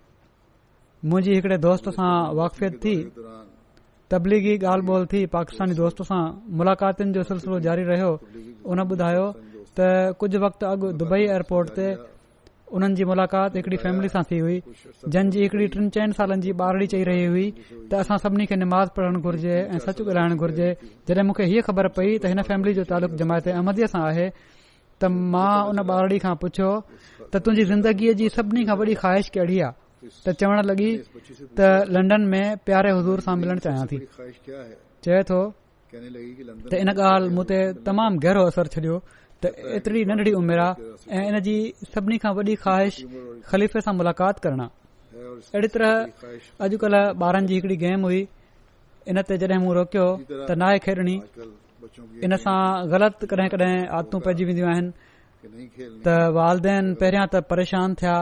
मुंहिंजी हिकड़े दोस्त सां वाक़फ़ियत थी। तबलीगी ॻाल्हि ॿोल थी, पाकिस्तानी दोस्त सां मुलाक़ातुनि जो सिलसिलो जारी रहियो। उन ॿुधायो त कुझु वक़्तु अॻु दुबई एयरपोर्ट ते उन्हनि जी मुलाक़ात हिकड़ी फैमिली सां थी हुई जंहिंजी हिकड़ी 3-4 सालनि जी ॿारड़ी चई रही हुई त असां सभिनी खे निमाज़ पढ़णु घुर्जे ऐं सच ॻाल्हाइणु घुर्जे। जॾहिं मूंखे हीअ ख़बर पई त हिन फैमिली जो तालुक़ जमायत अहमदीअ सां आहे त मां उन ॿारड़ी खां पुछियो त तुंहिंजी ज़िंदगीअ जी सभिनी खां वॾी ख़्वाहिश कहिड़ी आहे? त चवण लॻी त लंडन में प्यारे हुज़ूर सां मिलणु चाहियां थी। चए थो त इन ॻाल्हि मूं ते तमामु गहरो असरु छॾियो त एतिरी नंढड़ी उमिरि आहे ऐं इन जी सभिनी खां वॾी ख़्वाहिश ख़लीफ़े सां मुलाक़ात करण आहे। अहिड़ी तरह अॼुकल्ह ॿारनि जी हिकड़ी गेम हुई, इन ते जॾहिं मूं रोकियो त नाहे खेॾणी, इन सां ग़लति कॾहिं कॾहिं आदतूं पइजी वेंदियूं आहिनि त वालदेन पहिरियां त परेशान थिया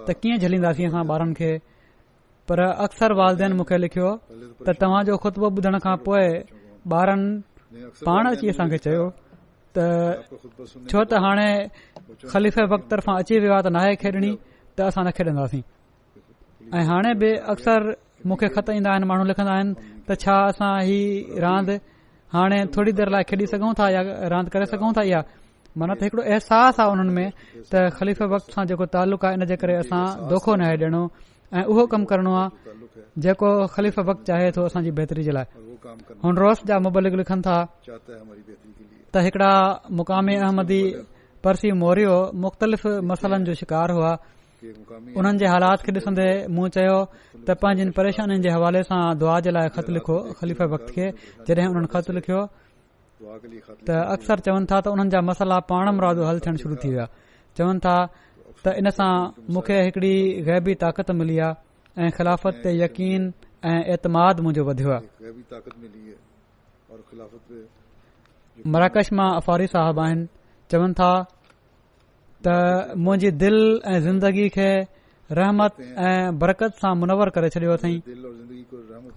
त कीअं झलींदासीं असां ॿारनि खे। पर अक्सर वालदेन मूंखे लिखियो त तव्हांजो ख़ुतबो ॿुधण खां पोइ ॿारनि पाण अची असांखे चयो त छो त हाणे ख़लीफ़े वक़्त तरफ़ां अची वियो आहे त नाहे खेॾणी त असां न खेॾंदासीं। ऐं हाणे बि अक्सर मूंखे ख़त ईंदा आहिनि, माण्हू लिखंदा आहिनि त छा असां ही रांदि हाणे थोरी देरि लाइ खेॾी सघूं था या रांदि करे सघूं था। या माना त हिकिड़ो अहसास आहे उन्हनि में त ख़लीफ़े वक़्त सां जेको तालुक़ आहे इन जे करे असां दोखो नाहे ॾियणो ऐं उहो कमु करणो आहे जेको ख़लीफ़े वक़्त चाहे थो असांजी बहितरी जे लाइ। हुनरोस जा मुबलिग लिखनि था त हिकिड़ा मुक़ामी अहमदी परसी मोरियो मुख़्तलिफ़ मसइलनि जो शिकार हुआ। उन्हनि जे हालात खे ॾिसंदे मूं चयो त पंहिंजनि परेशानियुनि जे हवाले सां दुआ जे लाइ ख़त लिखो ख़लीफ़े वक़्त खे। जॾहिं उन्हनि ख़त लिखियो त अक्सर चवनि था त उन्हनि जा मसइला पाण मुरादो हल थियण शुरू थी विया। चवनि था त इन सां मूंखे हिकड़ी ग़ैबी ताक़त मिली आहे ऐं ख़िलाफ़त ते यकीन ऐं एतमाद मुंहिंजो वधियो आहे। मराकश मां अफ़ारी साहब आहिनि, चवनि था त मुंहिंजी दिलि ऐं ज़िंदगी खे रहमत ऐं बरकत सां मुनवर करे छॾियो अथई।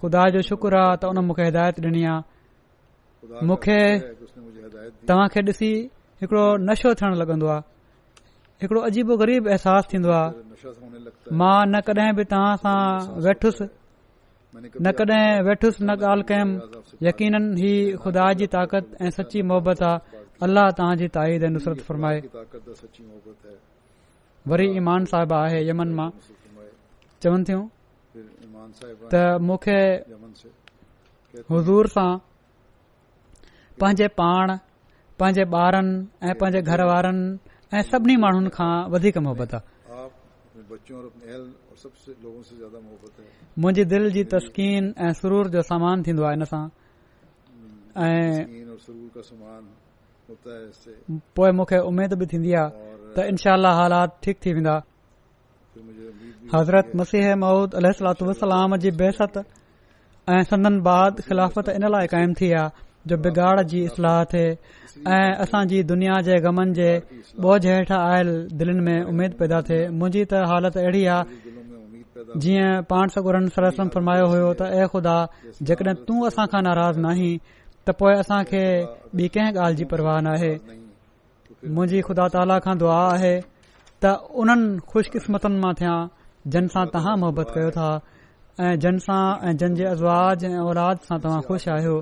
ख़ुदा जो शुक्र आहे त उन मूंखे हिदायत ॾिनी आहे। मूंखे तव्हां खे ॾिसी हिकिड़ो नशो थियण लॻंदो आहे, हिकिड़ो अजीबो ग़रीब अहसास थींदो आहे। मां न कॾहिं बि तव्हां सां वेठुसि, न कॾहिं वेठुसि न ॻाल्हि कयमि। यकीनन ही ख़ुदा जी ताक़त ऐं सची मोहबत आहे। अल्लाह तव्हांजी ताईद ऐं नुसरत फरमाए। वरी ईमान साहिबा आहे यमन मां, चवनि थियूं त मूंखे हुज़ूर सां पंहिंजे पाण, पंहिंजे ॿारनि ऐं पंहिंजे घर वारनि ऐं सभिनी माण्हुनि खां वधीक मोहबत आहे। मुंहिंजी दिलि जी तस्कीन ऐं सुरूर जो सामान थींदो आहे इन सां। ऐं पोइ मूंखे उमेद बि थींदी आहे त इनशा अल्लाह हालात ठीक थी वेंदा। हज़रत मसीह मऊद अलैहिस्सलातु वस्सलाम जी बेसत ऐं संदन बाद ख़िलाफ़त इन लाइ क़ाइम थी आहे जो बिगाड़ जी इस्लाह थिए ऐं असांजी दुनिया जे गमन जे बोझ हेठां आयल दिलनि में उमेद पैदा थिए। मुंहिंजी त हालत अहिड़ी आहे जीअं पाण सगुरन सरसम फरमायो हुयो त ए ख़ुदा, जेकॾहिं तूं असां खां नाराज़ नाहीं त पोइ असां खे ॿी कंहिं ॻाल्हि जी परवाह न आहे। मुंहिंजी ख़ुदा ताला खां दुआ आहे त उन्हनि ख़ुशकिस्मतनि मां थियां जिन सां तव्हां मोहबत कयो था ऐं जिन सां ऐं जिन जे अज़वाज ऐं औलाद सां तव्हां ख़ुशि आहियो।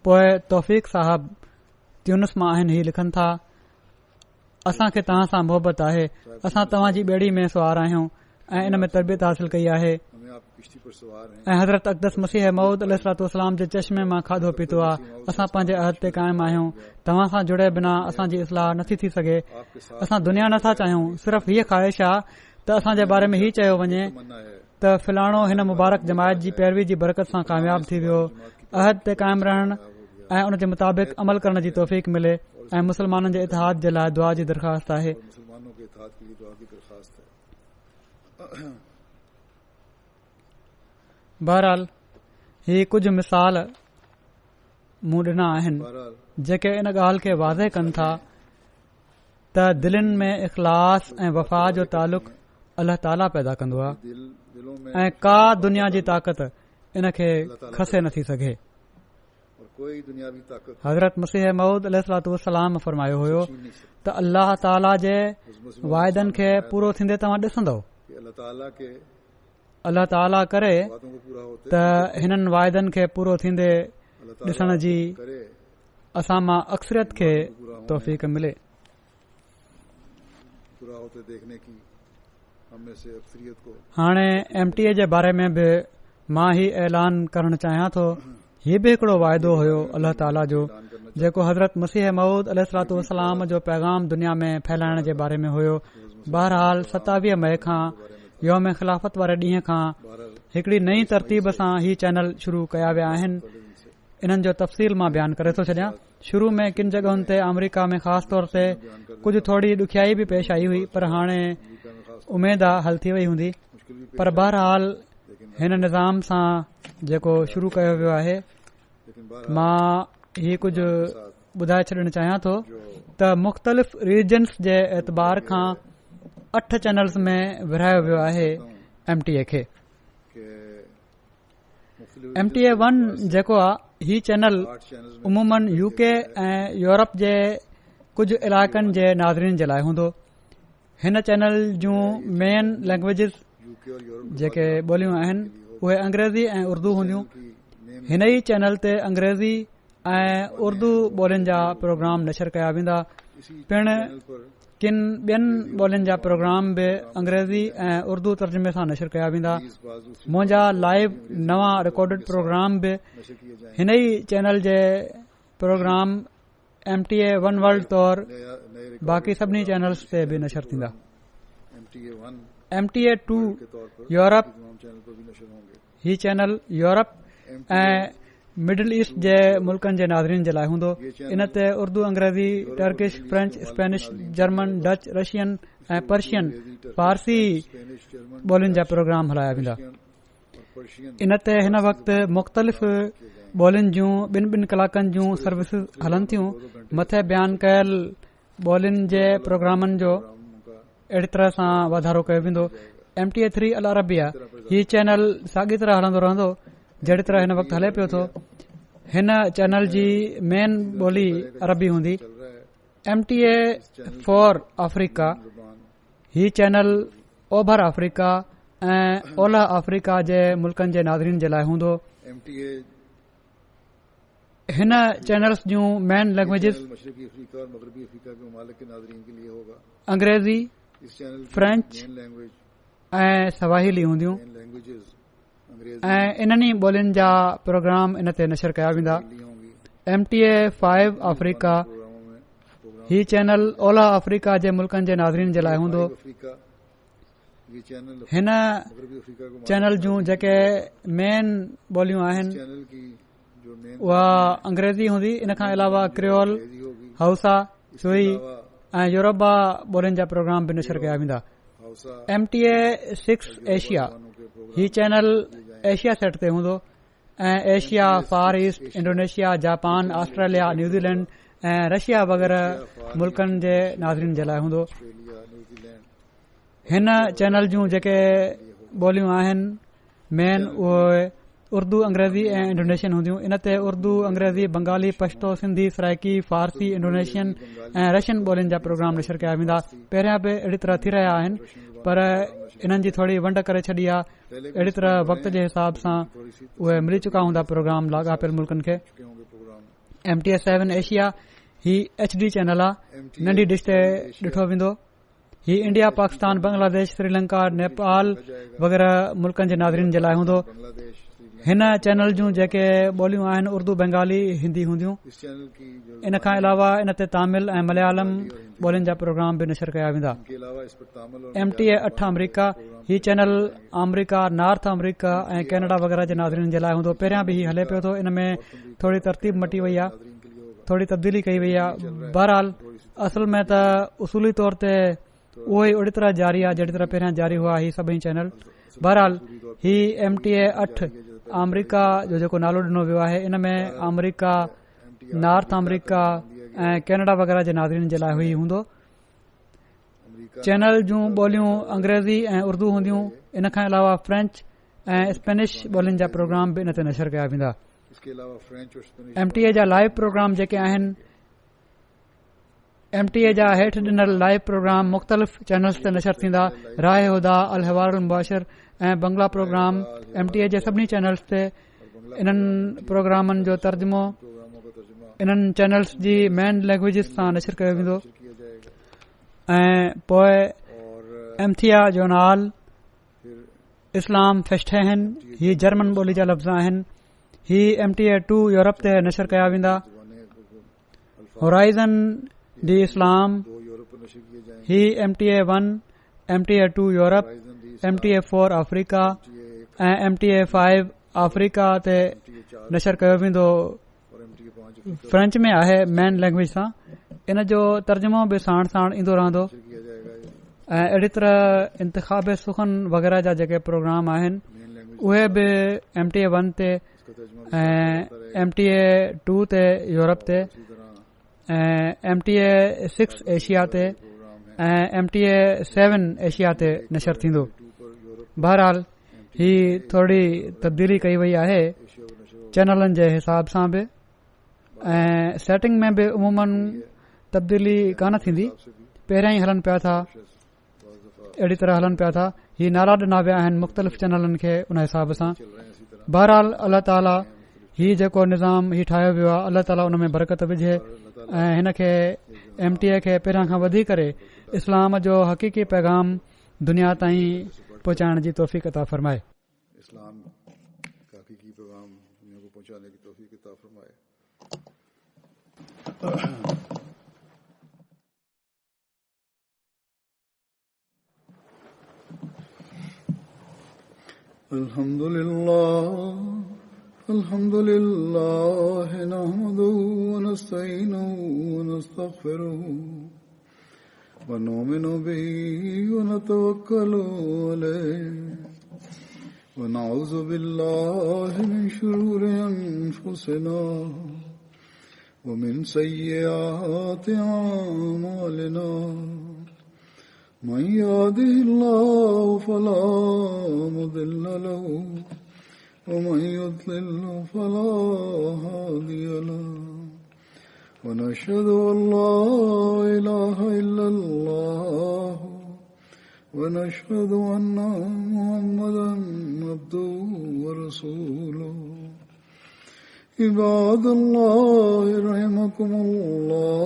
पोइ तौफ़ीक़ साहब ट्यूनिस मां आहिनि, ही लिखनि था असां खे तव्हां सां मोहबत आहे। असां तव्हांजी ॿेड़ी में सुवार आहियूं ऐं इन में तरबियत हासिल कई आहे ऐं हज़रत अक़दस मसीह मऊद अलैहिस्सलातु वस्सलाम जे चश्मे मां खाधो पीतो आहे। असां पंहिंजे अहद ते क़ाइम आहियूं। तव्हां सां जुड़े बिना असांजी इस्लाह नथी थी सघे। असां दुनिया नथा चाहियूं, सिर्फ़ हीअ ख़्वाहिश आहे त असां जे बारे में ही चयो वञे त फिलाणो हिन मुबारक जमायत जी पैरवी जी बरकत सां कामयाब थी वियो। अहद ते क़ाइम रहण ऐं उन जे मुताबिक़ अमल करण जी तौफ़ीक़ मिले ऐं मुसलमाननि जे इतिहाद जे लाइ दुआ जी दरख़्वास्त आहे। बहरहाल ही कुझु मिसाल मूं ॾिना आहिनि जेके इन ॻाल्हि खे वाज़े कनि था त दिलनि में इख़लास ऐं वफ़ा जो तालुक़ अल्लाह ताला पैदा कंदो आहे ऐं का दुनिया जी ताक़त इन खे खसे नथी सघे। हज़रत मसीह मऊद अलैहिस्सलातु वस्सलाम फरमायो हुयो त अल्लाह ताला जे वाइदनि खे पूरो थींदे तव्हां ॾिसंदव। अल्लाह ताला करे त हिननि वाइदनि खे पूरो थींदे ॾिसण जी असां मां अक्सरियत खे तौफ़ीक़ मिले। हाणे MTA जे बारे में बि मां ही ऐलान करणु चाहियां थो। हीउ बि हिकिड़ो वाइदो हुयो अल्लाह ताला जो जेको हज़रत मसीह मऊद अलैहिस्सलातु वस्सलाम जो पैगाम दुनिया में फैलाइण जे बारे में हुयो। बहरहाल 27 मई खां यौम ख़िलाफ़त वारे ॾींहं खां हिकड़ी नई तरतीब सां ही चैनल शुरू कया विया आहिनि. इन्हनि जो तफ़सील मां बयानु करे थो छॾियां. शुरू में किन जॻहुनि ते अमरीका में ख़ासि तौर ते कुझु थोरी ॾुखियाई बि पेश आई हुई, पर हाणे उमेद आहे हल थी वई हूंदी. पर बहरहाल हिन निज़ाम सां जेको शुरू कयो वियो आहे, मां ही कुझु ॿुधाए छॾणु चाहियां थो त मुख़्तलिफ़ रीजन्स जे एतबार खां 8 चैनल्स में विरहायो वियो आहे MTA खे. MTA 1 जेको आहे ही चैनल उमूमन UK ऐं यूरोप जे कुझु इलाइक़नि जे नाज़रीन जे लाइ हूंदो. हिन चैनल जूं मेन लैंग्वेजिस जेके ॿोलियूं आहिनि उहे अंग्रेज़ी ऐं उर्दू हूंदियूं. हिन ई चैनल ते अंग्रेज़ी ऐं उर्दू ॿोलियुनि जा प्रोग्राम नशर कया वेंदा. पिण किन ॿियनि ॿोलियुनि जा प्रोग्राम बि अंग्रेज़ी ऐं उर्दू तर्जुमे सां नशर कया वेंदा. मुंहिंजा लाइव नवां रिकॉर्डेड प्रोग्राम बि हिन ई चैनल जे प्रोग्राम MTA 1 वर्ल्ड तौर बाक़ी सभिनी चैनल्स ते बि नशर थींदा. MTA 2 यूरोप ही चैनल यूरोप ऐं मिडल ईस्ट जे मुल्कनि जे नाज़रीन जे लाइ हूंदो. इन ते उर्दू, अंग्रेज़ी, Turkish, French, Spanish, German, Dutch, Russian ऐं पर्शियन फारसी ॿोलियुनि जा प्रोग्राम हलाया वेंदा. इन ते हिन वक़्तु मुख़्तलिफ़ ॿोलियुनि जूं ॿिनि कलाकनि जूं सर्विसिस हलनि थियूं. मथे बयानु कयल ॿोलियुनि जे प्रोग्रामनि जो अहिड़ी तरह सां वाधारो कयो वेंदो. MTA 3 अल अरबिया ही चैनल साॻी तरह हलंदो रहंदो जहिड़ी तरह हिन वक़्तु हले पियो थो. हिन चैनल जी मेन ॿोली अरबी हूंदी. MTA 4 अफ्रीका ही चैनल ओभर अफ्रीका ऐं ओलह अफ्रीका जे मुल्कनि जे नाज़रीन जे लाइ हूंदो. हिन चैनल्स जूं मेन लैंग्वेजिस अंग्रेज़ी, फ्रेंच ऐं सवाहिली हूंदियूं ऐं इन्हनि ॿोलियुनि जा प्रोग्राम इन ते नशर कया वेंदा. MTA 5 अफ्रीका ही चैनल ओलह अफ्रीका जे मुल्कनि जे नाज़रीन जे लाइ हूंदो. हिन चैनल जूं जेके मेन ॿोलियूं आहिनि उहा अंग्रेज़ी हूंदी. इन खां अलावा क्रियोल, हौसा, सुई ऐं यूरोबा ॿोलियुनि जा प्रोग्राम बि नशर कया वेंदा. MTA 6 एशिया ही चैनल एशिया सेट ते हूंदो ऐं Asia, Far East, Indonesia, Japan, Australia, New Zealand ऐं रशिया वग़ैरह मुल्कनि जे नाज़रीन जे लाइ हूंदो. हिन चैनल जूं जेके ॿोलियूं आहिनि मेन उहे उर्दू, अंग्रेज़ी ऐं इंडोनेशियन हूंदियूं. इन ते उर्दू, अंग्रेज़ी, बंगाली, पश्तो, सिंधी, सराइकी, फारसी, इंडोनेशियन ऐं रशियन ॿोलियुनि जा प्रोग्राम नशर कया वेंदा. पहिरियां बि अहिड़ी तरह थी रहिया आहिनि, पर इन्हनि जी थोरी वंड करे छॾी आहे. अहिड़ी तरह वक़्त जे हिसाब सां उहे मिली चुका हूंदा प्रोग्राम लाॻापियल मुल्कनि खे. MTA 7 एशिया ही HD चैनल आहे. नंढी डिश ते ॾिठो वेंदो. ही इंडिया, पाकिस्तान, बांग्लादेश, श्रीलंका, नेपाल वग़ैरह मुल्कनि जे नाज़रीन जे लाइ हूंदो. हिन चैनल जूं जेके ॿोलियूं आहिनि उर्दू, बंगाली, हिंदी हूंदियूं. इन खां अलावा इन ते तामिल ऐं मलयालम ॿोलियुनि जा प्रोग्राम बि नशर कया वेंदा. MTA 8 अमरीका ही चैनल अमरीका, नॉर्थ अमरीका ऐं कैनेडा वग़ैरह जे नाज़रीन जे लाइ हूंदो. पहिरियां बि ही हले पियो थो. इन में थोरी तरतीब मटी वई आहे, थोरी तब्दीली कई वई आहे. बहरहाल असल में त उसूली तौर ते उहो ई ओड़ी तरह जारी आहे जहिड़ी तरह पहिरियां जारी हुआ ही सभई चैनल. बहरहाल ही MTA 8 अमरीका जो जेको नालो ॾिनो वियो आहे इन में अमरीका, नॉर्थ अमरीका ऐं कैनेडा वग़ैरह जे नाज़रीन जे लाइ हुई हूंदो. चैनल जूं ॿोलियूं अंग्रेज़ी ऐं उर्दू हूंदियूं. इन खां अलावा फ्रेंच ऐं स्पेनिश ॿोलियुनि जा प्रोग्राम बि इन ते नशर कया वेंदा. MTA जा लाइव प्रोग्राम जेके आहिनि MTA जा हेठि ॾिनल लाइव प्रोग्राम मुख़्तलिफ़ चैनल्स ते नशर थींदा. राह हुदा, अल हवार अल मुबाशिर ऐं बंगला प्रोग्राम MTA जे सभिनी चैनल्स ते. इन्हनि प्रोग्रामनि जो तर्जुमो इन्हनि चैनल्स जी मेन लैंग्वेजिस सां नशर कयो वेंदो. ऐं पोइ एम्थिया जोनाल, इस्लाम फेस्टहन ही जर्मन ॿोली जा लफ़्ज़ आहिनि. ही MTA 2 यूरोप ते नशर कया वेंदा. होराइज़न दी इस्लाम ही MTA 1, MTA 2 Europe MTA4 Africa ऐं MTA5 अफ्रीका ते नशर कयो वेंदो फ्रेंच में आहे मेन लैंग्वेज सां इन जो तर्जुमो बि साण साण ईंदो रहंदो ऐं अहिड़ी तरह इंतिखाब सुखन वग़ैरह जा जेके प्रोग्राम आहिनि उहे बि MTA1 ते ऐं MTA2 ते यूरोप ते ऐं MTA6 एशिया ते ऐं MTA7 एशिया ते नशर थींदो। बहरहाल ही थोरी तब्दीली कई वई आहे चैनलनि जे हिसाब सां बि ऐं सेटिंग में बि उमूमन तब्दीली कान थींदी पहिरियां ई हलनि पिया था अहिड़ी तरह हलनि पिया था ही नाला ॾिना विया आहिनि मुख़्तलिफ़ चैनलनि खे उन हिसाब सां। बहरहाल अल्लाह ताला ही जेको निज़ाम ही ठाहियो वियो आहे अल्लाह ताला उन में बरकत विझे ऐं हिन खे MTA खे पहिरियां खां वधी करे इस्लाम जो हक़ीक़ी पैगाम दुनिया ताईं पहुचाइण जी तौफ़ीक़ अता फ़रमाए। इस्लाम का हक़ीक़ी पैगाम दुनिया को पहुंचाने की तौफ़ीक़ अता फ़रमाए। अल्हम्दुलिल्लाह नहमदुहु व नस्तईनुहु व नस्तगफिरुहु व नुमिनु बिही व नतवक्कलु अलैहि व नऊज़ु बिल्लाहि मिन शुरूरि अनफुसिना व मिन सय्यिआति अअमालिना मन यहदिहिल्लाहु फला मुदिल्ल लहु व मन युद्लिल्हु फला हादिय लहु व नशहदु अन ला इलाहा इल्लल्लाह व नशहदु अन्ना मुहम्मदन अब्दुहु व रसूलुहु। इबादल्लाह रहमकुमुल्लाह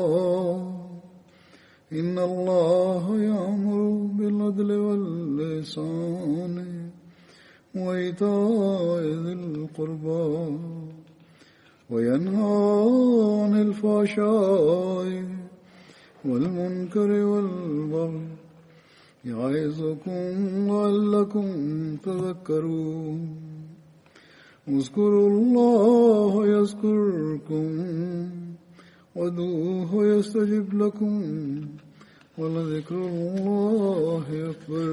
इन्नल्लाह यअमुरु बिल अदलि वल इहसानि व ईताइ ज़िल क़ुर्बा व यन्हा अनिल फ़हशाइ वल मुनकरि वल बग़ि यइज़ुकुम लअल्लकुम तज़क्करून। उज़्कुरुल्लाह यज़्कुरकुम वदूहु यस्तजिब लकुम वलज़िक्रुल्लाहि अकबर।